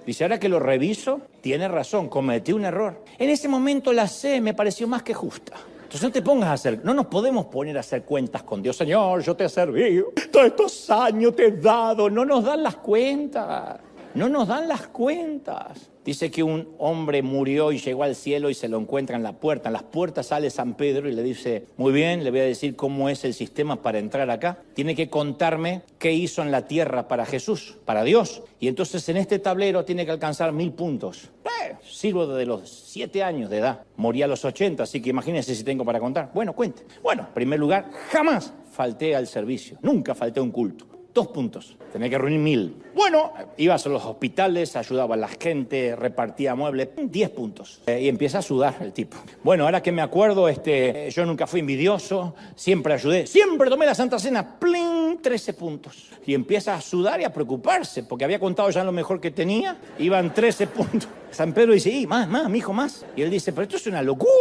S1: Dice, ahora que lo reviso, tiene razón, cometí un error. En ese momento la C me pareció más que justa. Entonces no nos podemos poner a hacer cuentas con Dios. Señor, yo te he servido, todos estos años te he dado. No nos dan las cuentas, no nos dan las cuentas. Dice que un hombre murió y llegó al cielo y se lo encuentra en la puerta. En las puertas sale San Pedro y le dice, muy bien, le voy a decir cómo es el sistema para entrar acá. Tiene que contarme qué hizo en la tierra para Jesús, para Dios. Y entonces en este tablero tiene que alcanzar 1000 puntos. Sirvo desde los 7 años de edad. Morí a los 80, así que imagínense si tengo para contar. Bueno, cuente. Bueno, en primer lugar, jamás falté al servicio. Nunca falté a un culto. 2 puntos. Tenía que reunir 1000. Bueno, ibas a los hospitales, ayudaba a la gente, repartía muebles. 10 puntos. Y empieza a sudar el tipo. Bueno, ahora que me acuerdo, yo nunca fui envidioso, siempre ayudé, siempre tomé la Santa Cena. ¡Plin! 13 puntos. Y empieza a sudar y a preocuparse, porque había contado ya lo mejor que tenía. Iban 13 puntos. San Pedro dice, más, mi hijo, más. Y él dice, pero esto es una locura.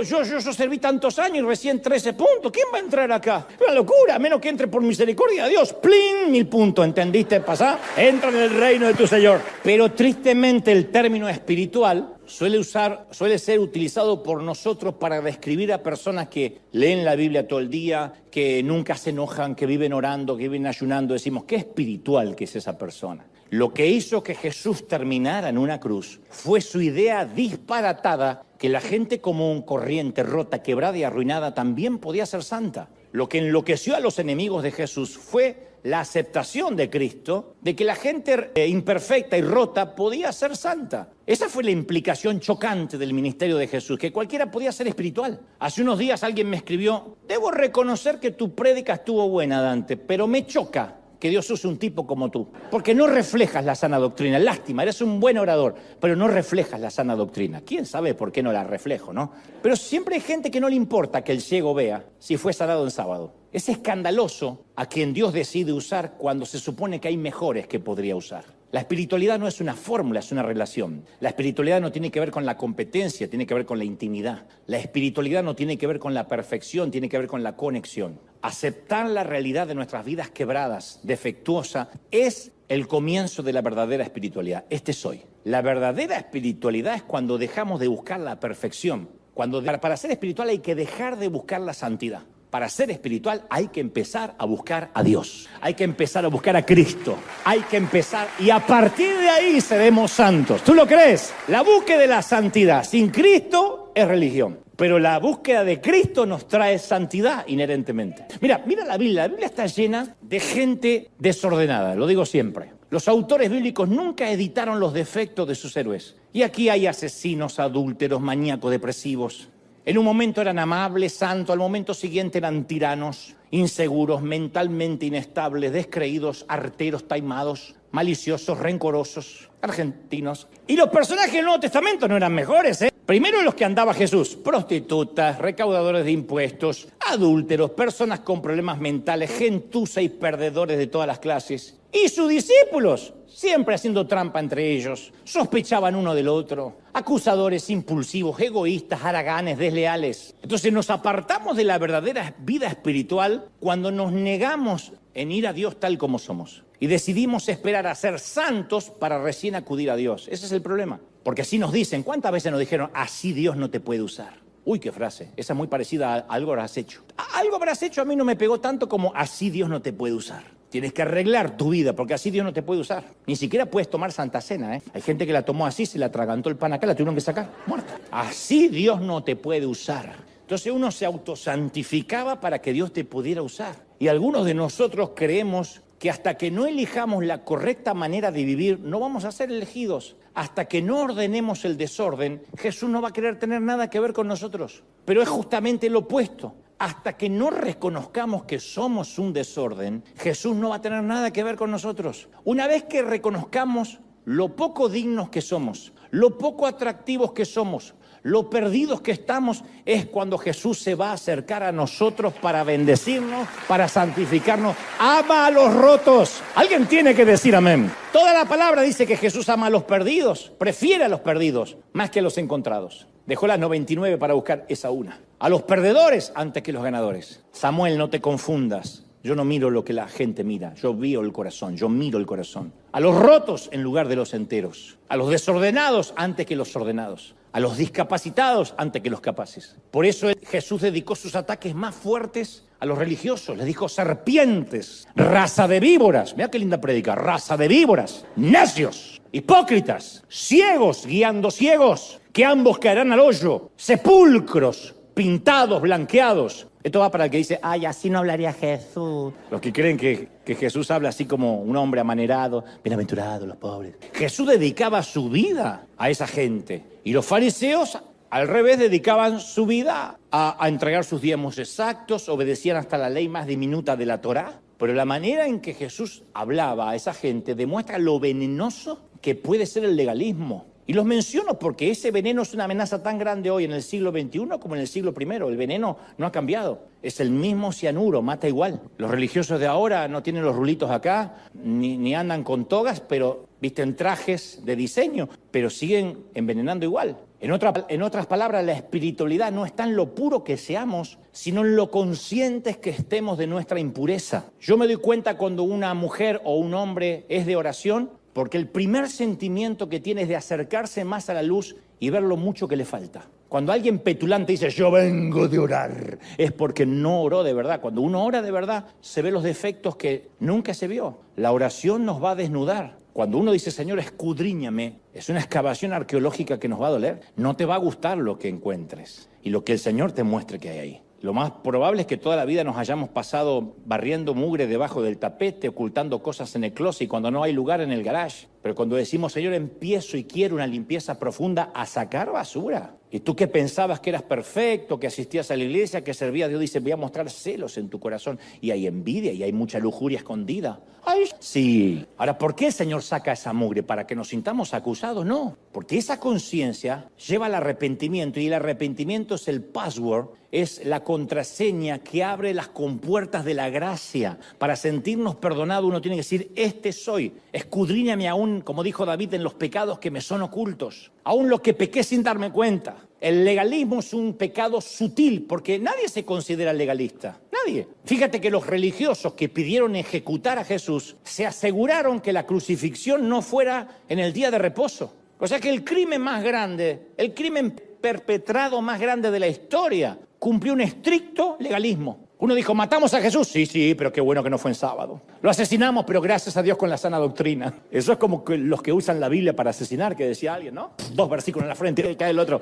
S1: Yo serví tantos años y recién 13 puntos. ¿Quién va a entrar acá? Es una locura, a menos que entre por misericordia de Dios. ¡Plin! 1000 puntos, ¿entendiste? Pasá, entra en el reino de tu Señor. Pero tristemente el término espiritual suele ser utilizado por nosotros para describir a personas que leen la Biblia todo el día, que nunca se enojan, que viven orando, que viven ayunando. Decimos, qué espiritual que es esa persona. Lo que hizo que Jesús terminara en una cruz fue su idea disparatada que la gente común, corriente, rota, quebrada y arruinada también podía ser santa. Lo que enloqueció a los enemigos de Jesús fue la aceptación de Cristo, de que la gente imperfecta y rota podía ser santa. Esa fue la implicación chocante del ministerio de Jesús, que cualquiera podía ser espiritual. Hace unos días alguien me escribió, debo reconocer que tu prédica estuvo buena, Dante, pero me choca que Dios use un tipo como tú, porque no reflejas la sana doctrina. Lástima, eres un buen orador, pero no reflejas la sana doctrina. ¿Quién sabe por qué no la reflejo, no? Pero siempre hay gente que no le importa que el ciego vea si fue sanado en sábado. Es escandaloso a quien Dios decide usar cuando se supone que hay mejores que podría usar. La espiritualidad no es una fórmula, es una relación. La espiritualidad no tiene que ver con la competencia, tiene que ver con la intimidad. La espiritualidad no tiene que ver con la perfección, tiene que ver con la conexión. Aceptar la realidad de nuestras vidas quebradas, defectuosa, es el comienzo de la verdadera espiritualidad. Este soy. La verdadera espiritualidad es cuando dejamos de buscar la perfección. Para ser espiritual hay que dejar de buscar la santidad. Para ser espiritual hay que empezar a buscar a Dios. Hay que empezar a buscar a Cristo. Hay que empezar y a partir de ahí seremos santos. ¿Tú lo crees? La búsqueda de la santidad sin Cristo es religión. Pero la búsqueda de Cristo nos trae santidad inherentemente. Mira la Biblia. La Biblia está llena de gente desordenada, lo digo siempre. Los autores bíblicos nunca editaron los defectos de sus héroes. Y aquí hay asesinos, adúlteros, maníacos, depresivos. En un momento eran amables, santos, al momento siguiente eran tiranos, inseguros, mentalmente inestables, descreídos, arteros, taimados, maliciosos, rencorosos, argentinos. Y los personajes del Nuevo Testamento no eran mejores, ¿eh? Primero los que andaba Jesús, prostitutas, recaudadores de impuestos, adúlteros, personas con problemas mentales, gentuza y perdedores de todas las clases. Y sus discípulos, siempre haciendo trampa entre ellos, sospechaban uno del otro, acusadores impulsivos, egoístas, haraganes, desleales. Entonces nos apartamos de la verdadera vida espiritual cuando nos negamos en ir a Dios tal como somos. Y decidimos esperar a ser santos para recién acudir a Dios. Ese es el problema. Porque así nos dicen, ¿cuántas veces nos dijeron, así Dios no te puede usar? Uy, qué frase, esa es muy parecida a algo habrás hecho. Algo habrás hecho a mí no me pegó tanto como así Dios no te puede usar. Tienes que arreglar tu vida porque así Dios no te puede usar. Ni siquiera puedes tomar Santa Cena, ¿eh? Hay gente que la tomó así, se le atragantó el pan acá, la tuvieron que sacar, muerta. Así Dios no te puede usar. Entonces uno se autosantificaba para que Dios te pudiera usar. Y algunos de nosotros creemos que hasta que no elijamos la correcta manera de vivir, no vamos a ser elegidos. Hasta que no ordenemos el desorden, Jesús no va a querer tener nada que ver con nosotros. Pero es justamente lo opuesto. Hasta que no reconozcamos que somos un desorden, Jesús no va a tener nada que ver con nosotros. Una vez que reconozcamos lo poco dignos que somos, lo poco atractivos que somos, lo perdidos que estamos, es cuando Jesús se va a acercar a nosotros para bendecirnos, para santificarnos. Ama a los rotos. Alguien tiene que decir amén. Toda la palabra dice que Jesús ama a los perdidos, prefiere a los perdidos más que a los encontrados. Dejó las 99 para buscar esa una. A los perdedores antes que los ganadores. Samuel, no te confundas. Yo no miro lo que la gente mira. Yo veo el corazón, yo miro el corazón. A los rotos en lugar de los enteros. A los desordenados antes que los ordenados. A los discapacitados antes que los capaces. Por eso Jesús dedicó sus ataques más fuertes a los religiosos. Les dijo serpientes, raza de víboras. Mira qué linda prédica. Raza de víboras, necios, hipócritas, ciegos guiando ciegos, que ambos caerán al hoyo, sepulcros pintados, blanqueados. Esto va para el que dice, ay, así no hablaría Jesús. Los que creen que Jesús habla así como un hombre amanerado, bienaventurados los pobres. Jesús dedicaba su vida a esa gente. Y los fariseos, al revés, dedicaban su vida a entregar sus diezmos exactos, obedecían hasta la ley más diminuta de la Torá. Pero la manera en que Jesús hablaba a esa gente demuestra lo venenoso que puede ser el legalismo. Y los menciono porque ese veneno es una amenaza tan grande hoy en el siglo XXI como en el siglo I. El veneno no ha cambiado. Es el mismo cianuro, mata igual. Los religiosos de ahora no tienen los rulitos acá, ni andan con togas, pero visten trajes de diseño, pero siguen envenenando igual. En otras palabras, la espiritualidad no está en lo puro que seamos, sino en lo conscientes que estemos de nuestra impureza. Yo me doy cuenta cuando una mujer o un hombre es de oración, porque el primer sentimiento que tiene es de acercarse más a la luz y ver lo mucho que le falta. Cuando alguien petulante dice, yo vengo de orar, es porque no oró de verdad. Cuando uno ora de verdad, se ve los defectos que nunca se vio. La oración nos va a desnudar. Cuando uno dice, Señor, escudriñame, es una excavación arqueológica que nos va a doler. No te va a gustar lo que encuentres y lo que el Señor te muestre que hay ahí. Lo más probable es que toda la vida nos hayamos pasado barriendo mugre debajo del tapete, ocultando cosas en el closet y cuando no hay lugar en el garage. Pero cuando decimos, Señor, empiezo y quiero una limpieza profunda, a sacar basura. Y tú que pensabas que eras perfecto, que asistías a la iglesia, que servías a Dios, dice, voy a mostrar celos en tu corazón. Y hay envidia y hay mucha lujuria escondida. ¡Ay! Sí. Ahora, ¿por qué el Señor saca esa mugre? ¿Para que nos sintamos acusados? No. Porque esa conciencia lleva al arrepentimiento y el arrepentimiento es el password, es la contraseña que abre las compuertas de la gracia. Para sentirnos perdonados uno tiene que decir, este soy. Escudriñame aún, como dijo David, en los pecados que me son ocultos. Aún los que pequé sin darme cuenta. El legalismo es un pecado sutil porque nadie se considera legalista. Nadie. Fíjate que los religiosos que pidieron ejecutar a Jesús se aseguraron que la crucifixión no fuera en el día de reposo. O sea que el crimen más grande, el crimen perpetrado más grande de la historia, cumplió un estricto legalismo. Uno dijo, ¿matamos a Jesús? Sí, pero qué bueno que no fue en sábado. Lo asesinamos, pero gracias a Dios con la sana doctrina. Eso es como que los que usan la Biblia para asesinar, que decía alguien, ¿no? 2 versículos en la frente y cae el otro.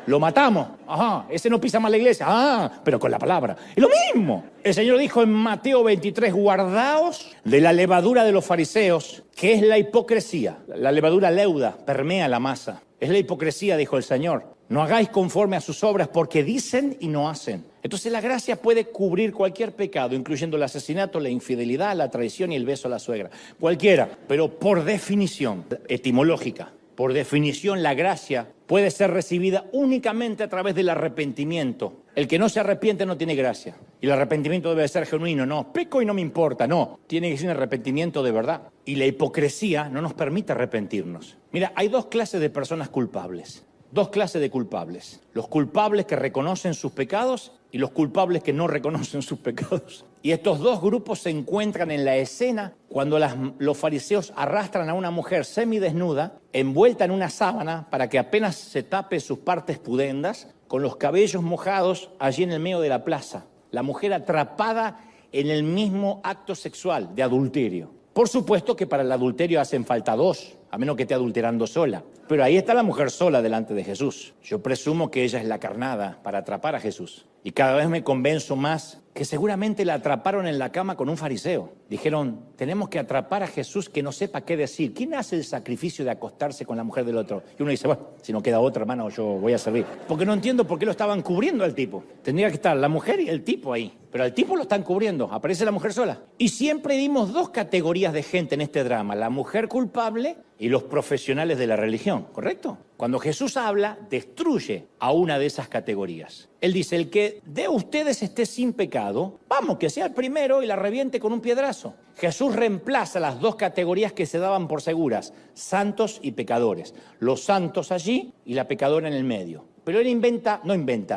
S1: Lo matamos. Ajá, ese no pisa más la iglesia. Ah, pero con la palabra. Es lo mismo. El Señor dijo en Mateo 23, guardaos de la levadura de los fariseos, que es la hipocresía. La levadura leuda, permea la masa. Es la hipocresía, dijo el Señor. No hagáis conforme a sus obras porque dicen y no hacen. Entonces la gracia puede cubrir cualquier pecado, incluyendo el asesinato, la infidelidad, la traición y el beso a la suegra. Cualquiera, pero por definición etimológica, por definición la gracia puede ser recibida únicamente a través del arrepentimiento. El que no se arrepiente no tiene gracia. Y el arrepentimiento debe ser genuino. No, peco y no me importa. No, tiene que ser un arrepentimiento de verdad. Y la hipocresía no nos permite arrepentirnos. Mira, hay dos clases de personas culpables. Dos clases de culpables. Los culpables que reconocen sus pecados y los culpables que no reconocen sus pecados. Y estos dos grupos se encuentran en la escena cuando los fariseos arrastran a una mujer semidesnuda, envuelta en una sábana para que apenas se tape sus partes pudendas, con los cabellos mojados allí en el medio de la plaza. La mujer atrapada en el mismo acto sexual de adulterio. Por supuesto que para el adulterio hacen falta dos, a menos que esté adulterando sola. Pero ahí está la mujer sola delante de Jesús. Yo presumo que ella es la carnada para atrapar a Jesús. Y cada vez me convenzo más que seguramente la atraparon en la cama con un fariseo. Dijeron, tenemos que atrapar a Jesús que no sepa qué decir. ¿Quién hace el sacrificio de acostarse con la mujer del otro? Y uno dice, bueno, si no queda otra, hermano, yo voy a servir. Porque no entiendo por qué lo estaban cubriendo al tipo. Tendría que estar la mujer y el tipo ahí. Pero al tipo lo están cubriendo, aparece la mujer sola. Y siempre vimos dos categorías de gente en este drama. La mujer culpable y los profesionales de la religión, ¿correcto? Cuando Jesús habla, destruye a una de esas categorías. Él dice, el que de ustedes esté sin pecado, vamos, que sea el primero y la reviente con un piedrazo. Jesús reemplaza las dos categorías que se daban por seguras, santos y pecadores. Los santos allí y la pecadora en el medio. Pero él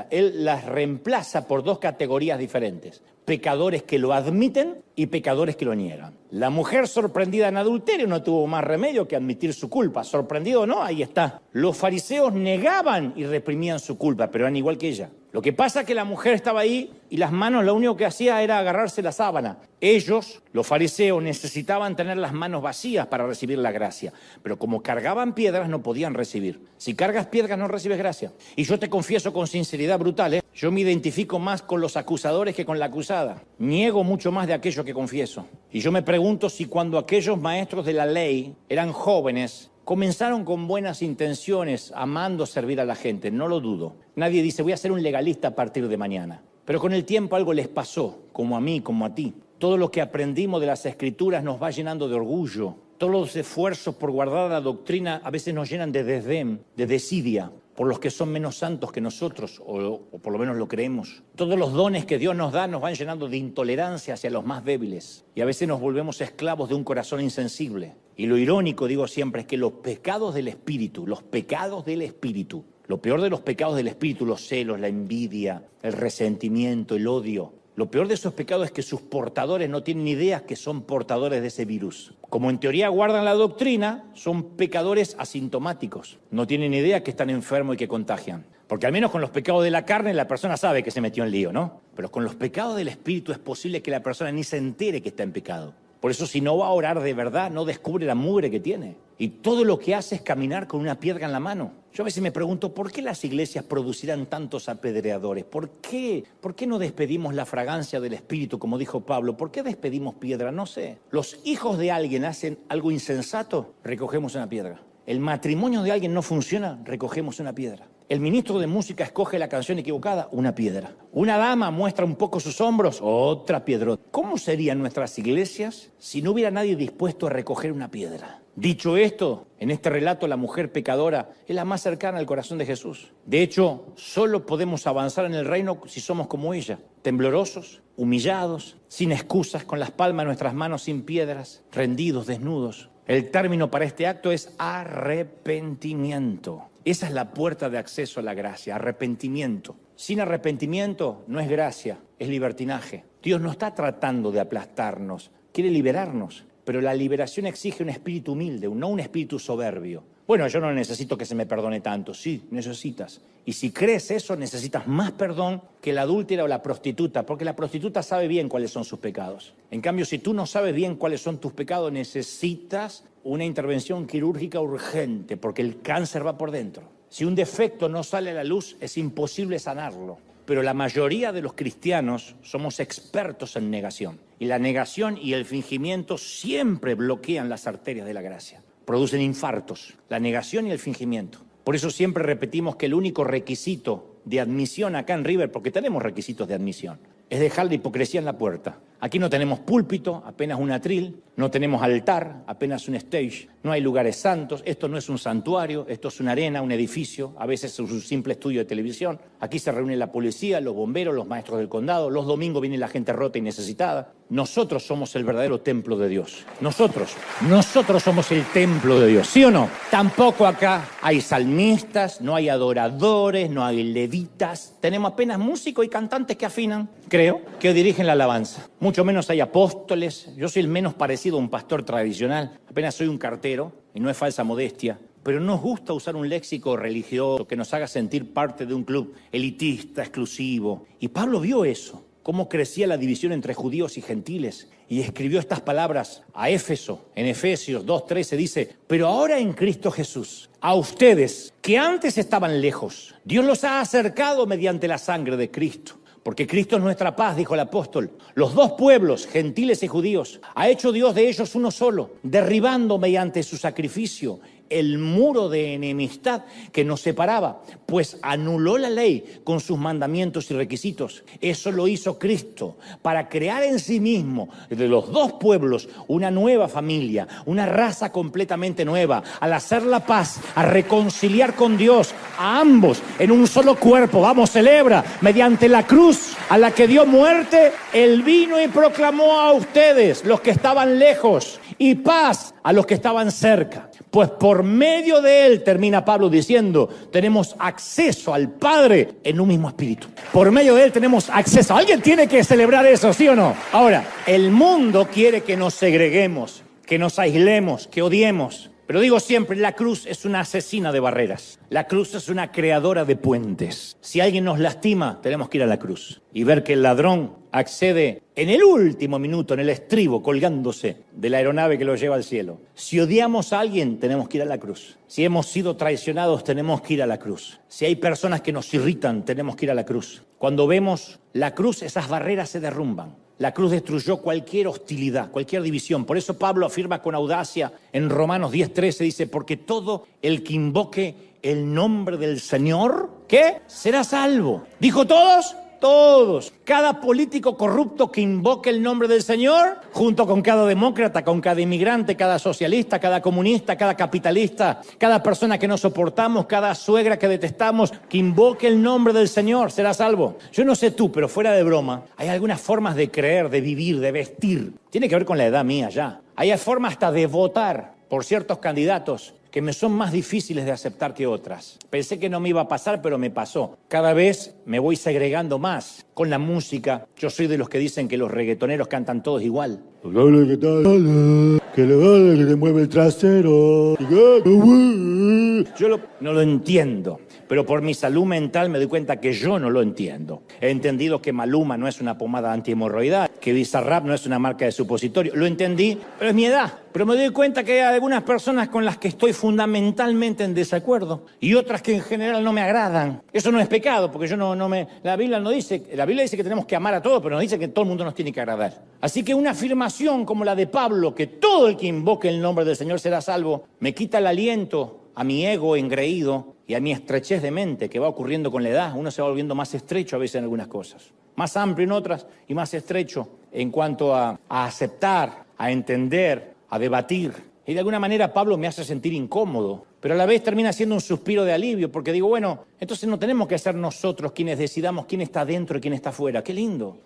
S1: él las reemplaza por dos categorías diferentes. Pecadores que lo admiten y pecadores que lo niegan. La mujer sorprendida en adulterio no tuvo más remedio que admitir su culpa. Sorprendido o no, ahí está. Los fariseos negaban y reprimían su culpa, pero eran igual que ella. Lo que pasa es que la mujer estaba ahí y las manos lo único que hacía era agarrarse la sábana. Ellos, los fariseos, necesitaban tener las manos vacías para recibir la gracia. Pero como cargaban piedras, no podían recibir. Si cargas piedras, no recibes gracia. Y yo te confieso con sinceridad brutal, yo me identifico más con los acusadores que con la acusada. Niego mucho más de aquello que confieso. Y yo me pregunto si cuando aquellos maestros de la ley eran jóvenes, comenzaron con buenas intenciones, amando servir a la gente, no lo dudo. Nadie dice, voy a ser un legalista a partir de mañana. Pero con el tiempo algo les pasó, como a mí, como a ti. Todo lo que aprendimos de las Escrituras nos va llenando de orgullo. Todos los esfuerzos por guardar la doctrina a veces nos llenan de desdén, de desidia, por los que son menos santos que nosotros, o por lo menos lo creemos. Todos los dones que Dios nos da nos van llenando de intolerancia hacia los más débiles. Y a veces nos volvemos esclavos de un corazón insensible. Y lo irónico, digo siempre, es que los pecados del espíritu, lo peor de los pecados del espíritu, los celos, la envidia, el resentimiento, el odio, lo peor de esos pecados es que sus portadores no tienen idea que son portadores de ese virus. Como en teoría guardan la doctrina, son pecadores asintomáticos. No tienen idea que están enfermos y que contagian. Porque al menos con los pecados de la carne la persona sabe que se metió en lío, ¿no? Pero con los pecados del espíritu es posible que la persona ni se entere que está en pecado. Por eso si no va a orar de verdad, no descubre la mugre que tiene. Y todo lo que hace es caminar con una piedra en la mano. Yo a veces me pregunto, ¿por qué las iglesias producirán tantos apedreadores? ¿Por qué no despedimos la fragancia del Espíritu, como dijo Pablo? ¿Por qué despedimos piedra? No sé. Los hijos de alguien hacen algo insensato, recogemos una piedra. El matrimonio de alguien no funciona, recogemos una piedra. El ministro de música escoge la canción equivocada, una piedra. Una dama muestra un poco sus hombros, otra piedrota. ¿Cómo serían nuestras iglesias si no hubiera nadie dispuesto a recoger una piedra? Dicho esto, en este relato la mujer pecadora es la más cercana al corazón de Jesús. De hecho, solo podemos avanzar en el reino si somos como ella, temblorosos, humillados, sin excusas, con las palmas de nuestras manos sin piedras, rendidos, desnudos. El término para este acto es arrepentimiento. Esa es la puerta de acceso a la gracia, arrepentimiento. Sin arrepentimiento no es gracia, es libertinaje. Dios no está tratando de aplastarnos, quiere liberarnos. Pero la liberación exige un espíritu humilde, no un espíritu soberbio. Bueno, yo no necesito que se me perdone tanto. Sí, necesitas. Y si crees eso, necesitas más perdón que la adúltera o la prostituta, porque la prostituta sabe bien cuáles son sus pecados. En cambio, si tú no sabes bien cuáles son tus pecados, necesitas una intervención quirúrgica urgente, porque el cáncer va por dentro. Si un defecto no sale a la luz, es imposible sanarlo. Pero la mayoría de los cristianos somos expertos en negación. Y la negación y el fingimiento siempre bloquean las arterias de la gracia. Producen infartos, la negación y el fingimiento. Por eso siempre repetimos que el único requisito de admisión acá en River, porque tenemos requisitos de admisión, es dejar la hipocresía en la puerta. Aquí no tenemos púlpito, apenas un atril, no tenemos altar, apenas un stage, no hay lugares santos, esto no es un santuario, esto es una arena, un edificio, a veces es un simple estudio de televisión. Aquí se reúne la policía, los bomberos, los maestros del condado, los domingos viene la gente rota y necesitada. Nosotros somos el verdadero templo de Dios. Nosotros somos el templo de Dios, ¿sí o no? Tampoco acá hay salmistas, no hay adoradores, no hay levitas. Tenemos apenas músicos y cantantes que afinan, creo, que dirigen la alabanza. Mucho menos hay apóstoles. Yo soy el menos parecido a un pastor tradicional. Apenas soy un cartero, y no es falsa modestia. Pero nos gusta usar un léxico religioso que nos haga sentir parte de un club elitista, exclusivo. Y Pablo vio eso, cómo crecía la división entre judíos y gentiles. Y escribió estas palabras a Éfeso. En Efesios 2:13 dice: pero ahora en Cristo Jesús, a ustedes que antes estaban lejos, Dios los ha acercado mediante la sangre de Cristo. Porque Cristo es nuestra paz, dijo el apóstol. Los dos pueblos, gentiles y judíos, ha hecho Dios de ellos uno solo, derribando mediante su sacrificio el muro de enemistad que nos separaba, pues anuló la ley con sus mandamientos y requisitos. Eso lo hizo Cristo para crear en sí mismo, de los dos pueblos, una nueva familia, una raza completamente nueva, al hacer la paz, a reconciliar con Dios a ambos en un solo cuerpo. Vamos, celebra, mediante la cruz a la que dio muerte, Él vino y proclamó a ustedes, los que estaban lejos, y paz a los que estaban cerca. Pues por medio de Él, termina Pablo diciendo, tenemos acceso al Padre en un mismo espíritu. Por medio de Él tenemos acceso. Alguien tiene que celebrar eso, ¿sí o no? Ahora, el mundo quiere que nos segreguemos, que nos aislemos, que odiemos. Pero digo siempre, la cruz es una asesina de barreras. La cruz es una creadora de puentes. Si alguien nos lastima, tenemos que ir a la cruz y ver que el ladrón accede en el último minuto, en el estribo, colgándose de la aeronave que lo lleva al cielo. Si odiamos a alguien, tenemos que ir a la cruz. Si hemos sido traicionados, tenemos que ir a la cruz. Si hay personas que nos irritan, tenemos que ir a la cruz. Cuando vemos la cruz, esas barreras se derrumban. La cruz destruyó cualquier hostilidad, cualquier división. Por eso Pablo afirma con audacia en Romanos 10:13, dice, porque todo el que invoque el nombre del Señor, ¿qué? Será salvo. ¿Dijo todos? Todos. Cada político corrupto que invoque el nombre del Señor, junto con cada demócrata, con cada inmigrante, cada socialista, cada comunista, cada capitalista, cada persona que no soportamos, cada suegra que detestamos, que invoque el nombre del Señor, será salvo. Yo no sé tú, pero fuera de broma, hay algunas formas de creer, de vivir, de vestir. Tiene que ver con la edad mía ya. Hay formas hasta de votar por ciertos candidatos que me son más difíciles de aceptar que otras. Pensé que no me iba a pasar, pero me pasó. Cada vez me voy segregando más con la música. Yo soy de los que dicen que los reggaetoneros cantan todos igual.
S2: Que te mueve el trasero.
S1: Yo no lo entiendo, pero por mi salud mental me doy cuenta que yo no lo entiendo. He entendido que Maluma no es una pomada antihemorroidal, que Bizarrap no es una marca de supositorio. Lo entendí, pero es mi edad. Pero me doy cuenta que hay algunas personas con las que estoy fundamentalmente en desacuerdo y otras que en general no me agradan. Eso no es pecado, porque la Biblia no dice, la Biblia dice que tenemos que amar a todos, pero nos dice que todo el mundo nos tiene que agradar. Así que una afirmación como la de Pablo, que todo el que invoque el nombre del Señor será salvo, me quita el aliento a mi ego engreído y a mi estrechez de mente que va ocurriendo con la edad. Uno se va volviendo más estrecho a veces en algunas cosas, más amplio en otras y más estrecho en cuanto a aceptar, a entender, a debatir. Y de alguna manera Pablo me hace sentir incómodo, pero a la vez termina siendo un suspiro de alivio, porque digo, bueno, entonces no tenemos que ser nosotros quienes decidamos quién está dentro y quién está fuera. Qué lindo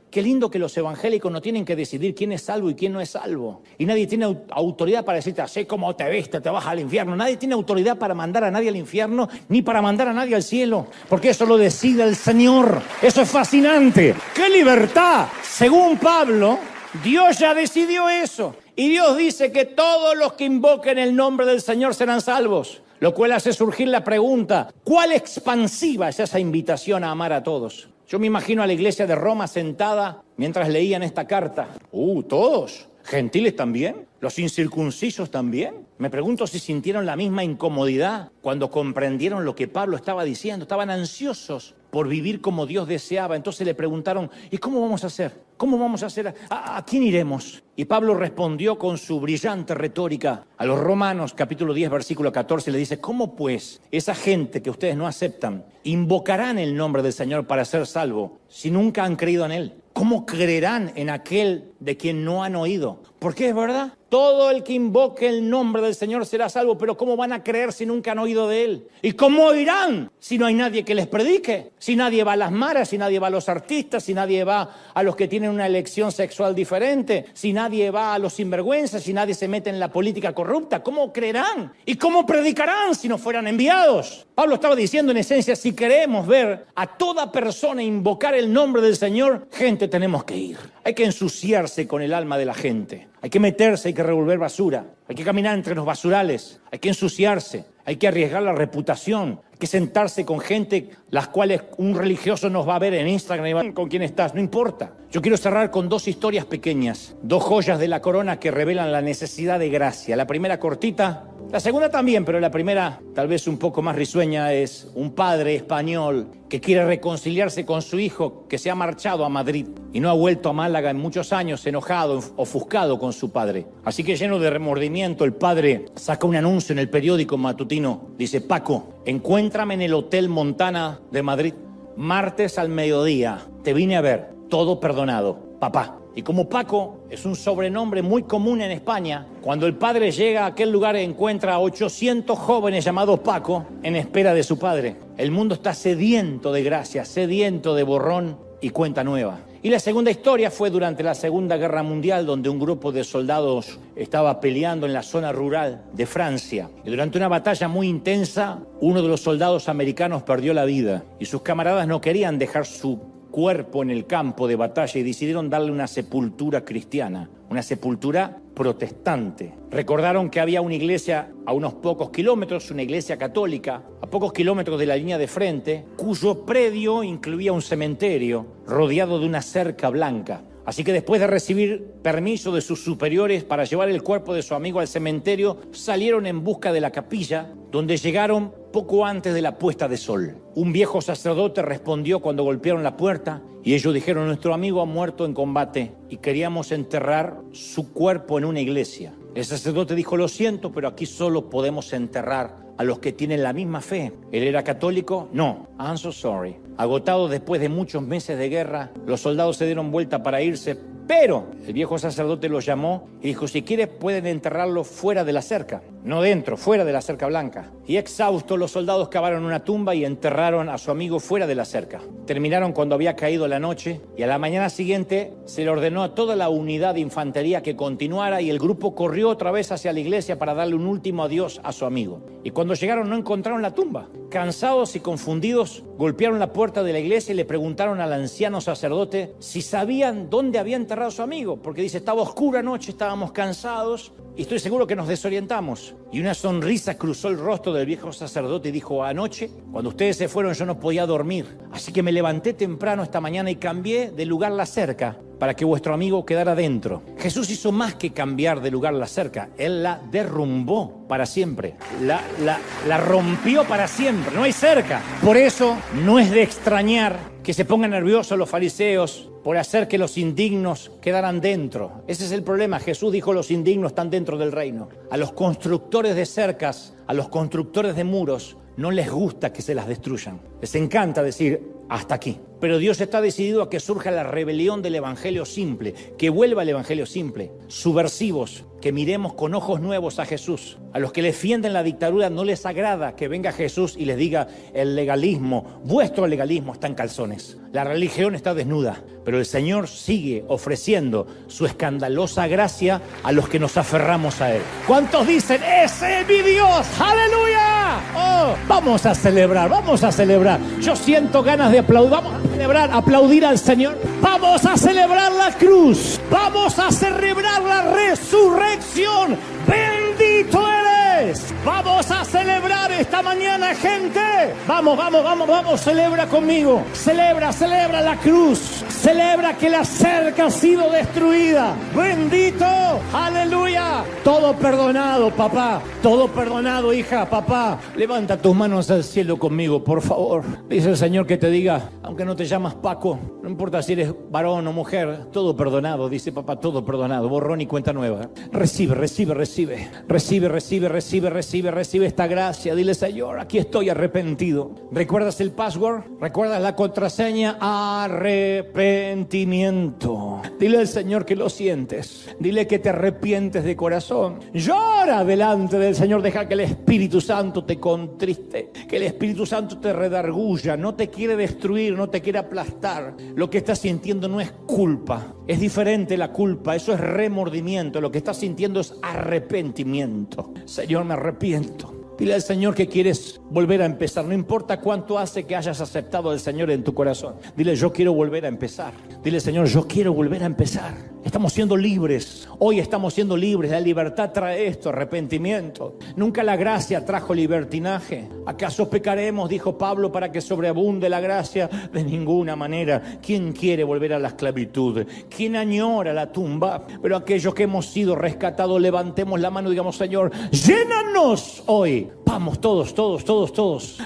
S1: que los evangélicos no tienen que decidir quién es salvo y quién no es salvo. Y nadie tiene autoridad para decirte, así como te viste, te vas al infierno. Nadie tiene autoridad para mandar a nadie al infierno, ni para mandar a nadie al cielo, porque eso lo decide el Señor. Eso es fascinante. ¡Qué libertad! Según Pablo, Dios ya decidió eso. Y Dios dice que todos los que invoquen el nombre del Señor serán salvos. Lo cual hace surgir la pregunta, ¿cuál expansiva es esa invitación a amar a todos? Yo me imagino a la iglesia de Roma sentada mientras leían esta carta. ¿Todos? ¿Gentiles también? ¿Los incircuncisos también? Me pregunto si sintieron la misma incomodidad cuando comprendieron lo que Pablo estaba diciendo. Estaban ansiosos por vivir como Dios deseaba. Entonces le preguntaron, ¿y cómo vamos a hacer? ¿Cómo vamos a hacer? ¿A quién iremos? Y Pablo respondió con su brillante retórica a los Romanos, capítulo 10, versículo 14, le dice, ¿cómo pues esa gente que ustedes no aceptan invocarán el nombre del Señor para ser salvo si nunca han creído en Él? ¿Cómo creerán en aquel de quien no han oído? Porque es verdad, todo el que invoque el nombre del Señor será salvo, pero ¿cómo van a creer si nunca han oído de Él? ¿Y cómo oirán si no hay nadie que les predique? Si nadie va a las maras, si nadie va a los artistas, si nadie va a los que tienen una elección sexual diferente, si nadie va a los sinvergüenzas, si nadie se mete en la política corrupta, ¿cómo creerán? ¿Y cómo predicarán si no fueran enviados? Pablo estaba diciendo en esencia, si queremos ver a toda persona invocar el nombre del Señor, gente, tenemos que ir. Hay que ensuciarse con el alma de la gente. Hay que meterse, hay que revolver basura. Hay que caminar entre los basurales. Hay que ensuciarse. Hay que arriesgar la reputación. Hay que sentarse con gente las cuales un religioso nos va a ver en Instagram y va a decir, ¿con quién estás? No importa. Yo quiero cerrar con 2 historias pequeñas. 2 joyas de la corona que revelan la necesidad de gracia. La primera cortita. La segunda también, pero la primera, tal vez un poco más risueña, es un padre español que quiere reconciliarse con su hijo que se ha marchado a Madrid y no ha vuelto a Málaga en muchos años, enojado, ofuscado con su padre. Así que lleno de remordimiento, el padre saca un anuncio en el periódico matutino. Dice, Paco, encuéntrame en el Hotel Montana de Madrid, martes al mediodía. Te vine a ver, todo perdonado, papá. Y como Paco es un sobrenombre muy común en España, cuando el padre llega a aquel lugar encuentra a 800 jóvenes llamados Paco en espera de su padre. El mundo está sediento de gracia, sediento de borrón y cuenta nueva. Y la segunda historia fue durante la Segunda Guerra Mundial, donde un grupo de soldados estaba peleando en la zona rural de Francia. Y durante una batalla muy intensa, uno de los soldados americanos perdió la vida y sus camaradas no querían dejar su cuerpo en el campo de batalla y decidieron darle una sepultura cristiana, una sepultura protestante. Recordaron que había una iglesia a unos pocos kilómetros, una iglesia católica, a pocos kilómetros de la línea de frente, cuyo predio incluía un cementerio rodeado de una cerca blanca. Así que después de recibir permiso de sus superiores para llevar el cuerpo de su amigo al cementerio, salieron en busca de la capilla, donde llegaron poco antes de la puesta de sol. Un viejo sacerdote respondió cuando golpearon la puerta y ellos dijeron, nuestro amigo ha muerto en combate y queríamos enterrar su cuerpo en una iglesia. El sacerdote dijo, lo siento, pero aquí solo podemos enterrar a los que tienen la misma fe. ¿Él era católico? No. I'm so sorry. Agotados después de muchos meses de guerra, los soldados se dieron vuelta para irse, pero el viejo sacerdote los llamó y dijo, si quieres pueden enterrarlo fuera de la cerca, no dentro, fuera de la cerca blanca. Y exhaustos, los soldados cavaron una tumba y enterraron a su amigo fuera de la cerca. Terminaron cuando había caído la noche y a la mañana siguiente se le ordenó a toda la unidad de infantería que continuara y el grupo corrió otra vez hacia la iglesia para darle un último adiós a su amigo. Y cuando llegaron no encontraron la tumba. Cansados y confundidos, golpearon la puerta de la iglesia y le preguntaron al anciano sacerdote si sabían dónde había enterrado a su amigo, porque dice, estaba oscura anoche, estábamos cansados y estoy seguro que nos desorientamos. Y una sonrisa cruzó el rostro del viejo sacerdote y dijo, anoche, cuando ustedes se fueron yo no podía dormir, así que me levanté temprano esta mañana y cambié de lugar la cerca para que vuestro amigo quedara dentro. Jesús hizo más que cambiar de lugar la cerca, Él la derrumbó para siempre, la rompió para siempre, no hay cerca. Por eso no es de extrañar que se pongan nerviosos los fariseos por hacer que los indignos quedaran dentro. Ese es el problema. Jesús dijo, los indignos están dentro del reino. A los constructores de cercas, a los constructores de muros, no les gusta que se las destruyan. Les encanta decir, hasta aquí. Pero Dios está decidido a que surja la rebelión del evangelio simple, que vuelva el evangelio simple. Subversivos, que miremos con ojos nuevos a Jesús. A los que defienden la dictadura no les agrada que venga Jesús y les diga, el legalismo, vuestro legalismo está en calzones. La religión está desnuda, pero el Señor sigue ofreciendo su escandalosa gracia a los que nos aferramos a Él. ¿Cuántos dicen, ese es mi Dios? ¡Aleluya! Oh, vamos a celebrar, vamos a celebrar. Yo siento ganas de aplaudir, vamos a celebrar, aplaudir al Señor. Vamos a celebrar la cruz, vamos a celebrar la resurrección. ¡Bendito eres! Vamos a celebrar esta mañana, gente. Vamos, vamos, vamos, vamos, celebra conmigo. Celebra, celebra la cruz. Celebra que la cerca ha sido destruida. Bendito, aleluya. Todo perdonado, papá. Todo perdonado, hija, papá. Levanta tus manos al cielo conmigo, por favor. Dice el Señor que te diga, aunque no te llamas Paco, no importa si eres varón o mujer, todo perdonado. Dice papá, todo perdonado. Borrón y cuenta nueva. Recibe, recibe, recibe. Recibe, recibe, recibe. recibe esta gracia. Dile: Señor, aquí estoy arrepentido. ¿Recuerdas el password? ¿Recuerdas la contraseña? Arrepentimiento. Dile al Señor que lo sientes. Dile que te arrepientes de corazón. Llora delante del Señor. Deja que el Espíritu Santo te contriste, que el Espíritu Santo te redarguya. No te quiere destruir, no te quiere aplastar. Lo que estás sintiendo no es culpa, es diferente la culpa. Eso es remordimiento. Lo que estás sintiendo es arrepentimiento. Señor, me arrepiento. Dile al Señor que quieres volver a empezar. No importa cuánto hace que hayas aceptado al Señor en tu corazón. Dile: yo quiero volver a empezar. Dile: Señor, yo quiero volver a empezar. Estamos siendo libres. Hoy estamos siendo libres. La libertad trae esto: arrepentimiento. Nunca la gracia trajo libertinaje. ¿Acaso pecaremos, dijo Pablo, para que sobreabunde la gracia? De ninguna manera. ¿Quién quiere volver a la esclavitud? ¿Quién añora la tumba? Pero aquellos que hemos sido rescatados, levantemos la mano y digamos: Señor, llénanos hoy. Vamos, todos.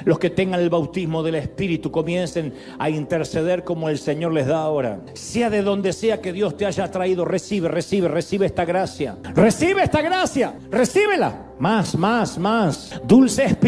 S1: Los que tengan el bautismo del Espíritu, comiencen a interceder como el Señor les da ahora. Sea de donde sea que Dios te haya traído, recibe esta gracia. Recibe esta gracia. Recíbela. Más. Dulce Espíritu.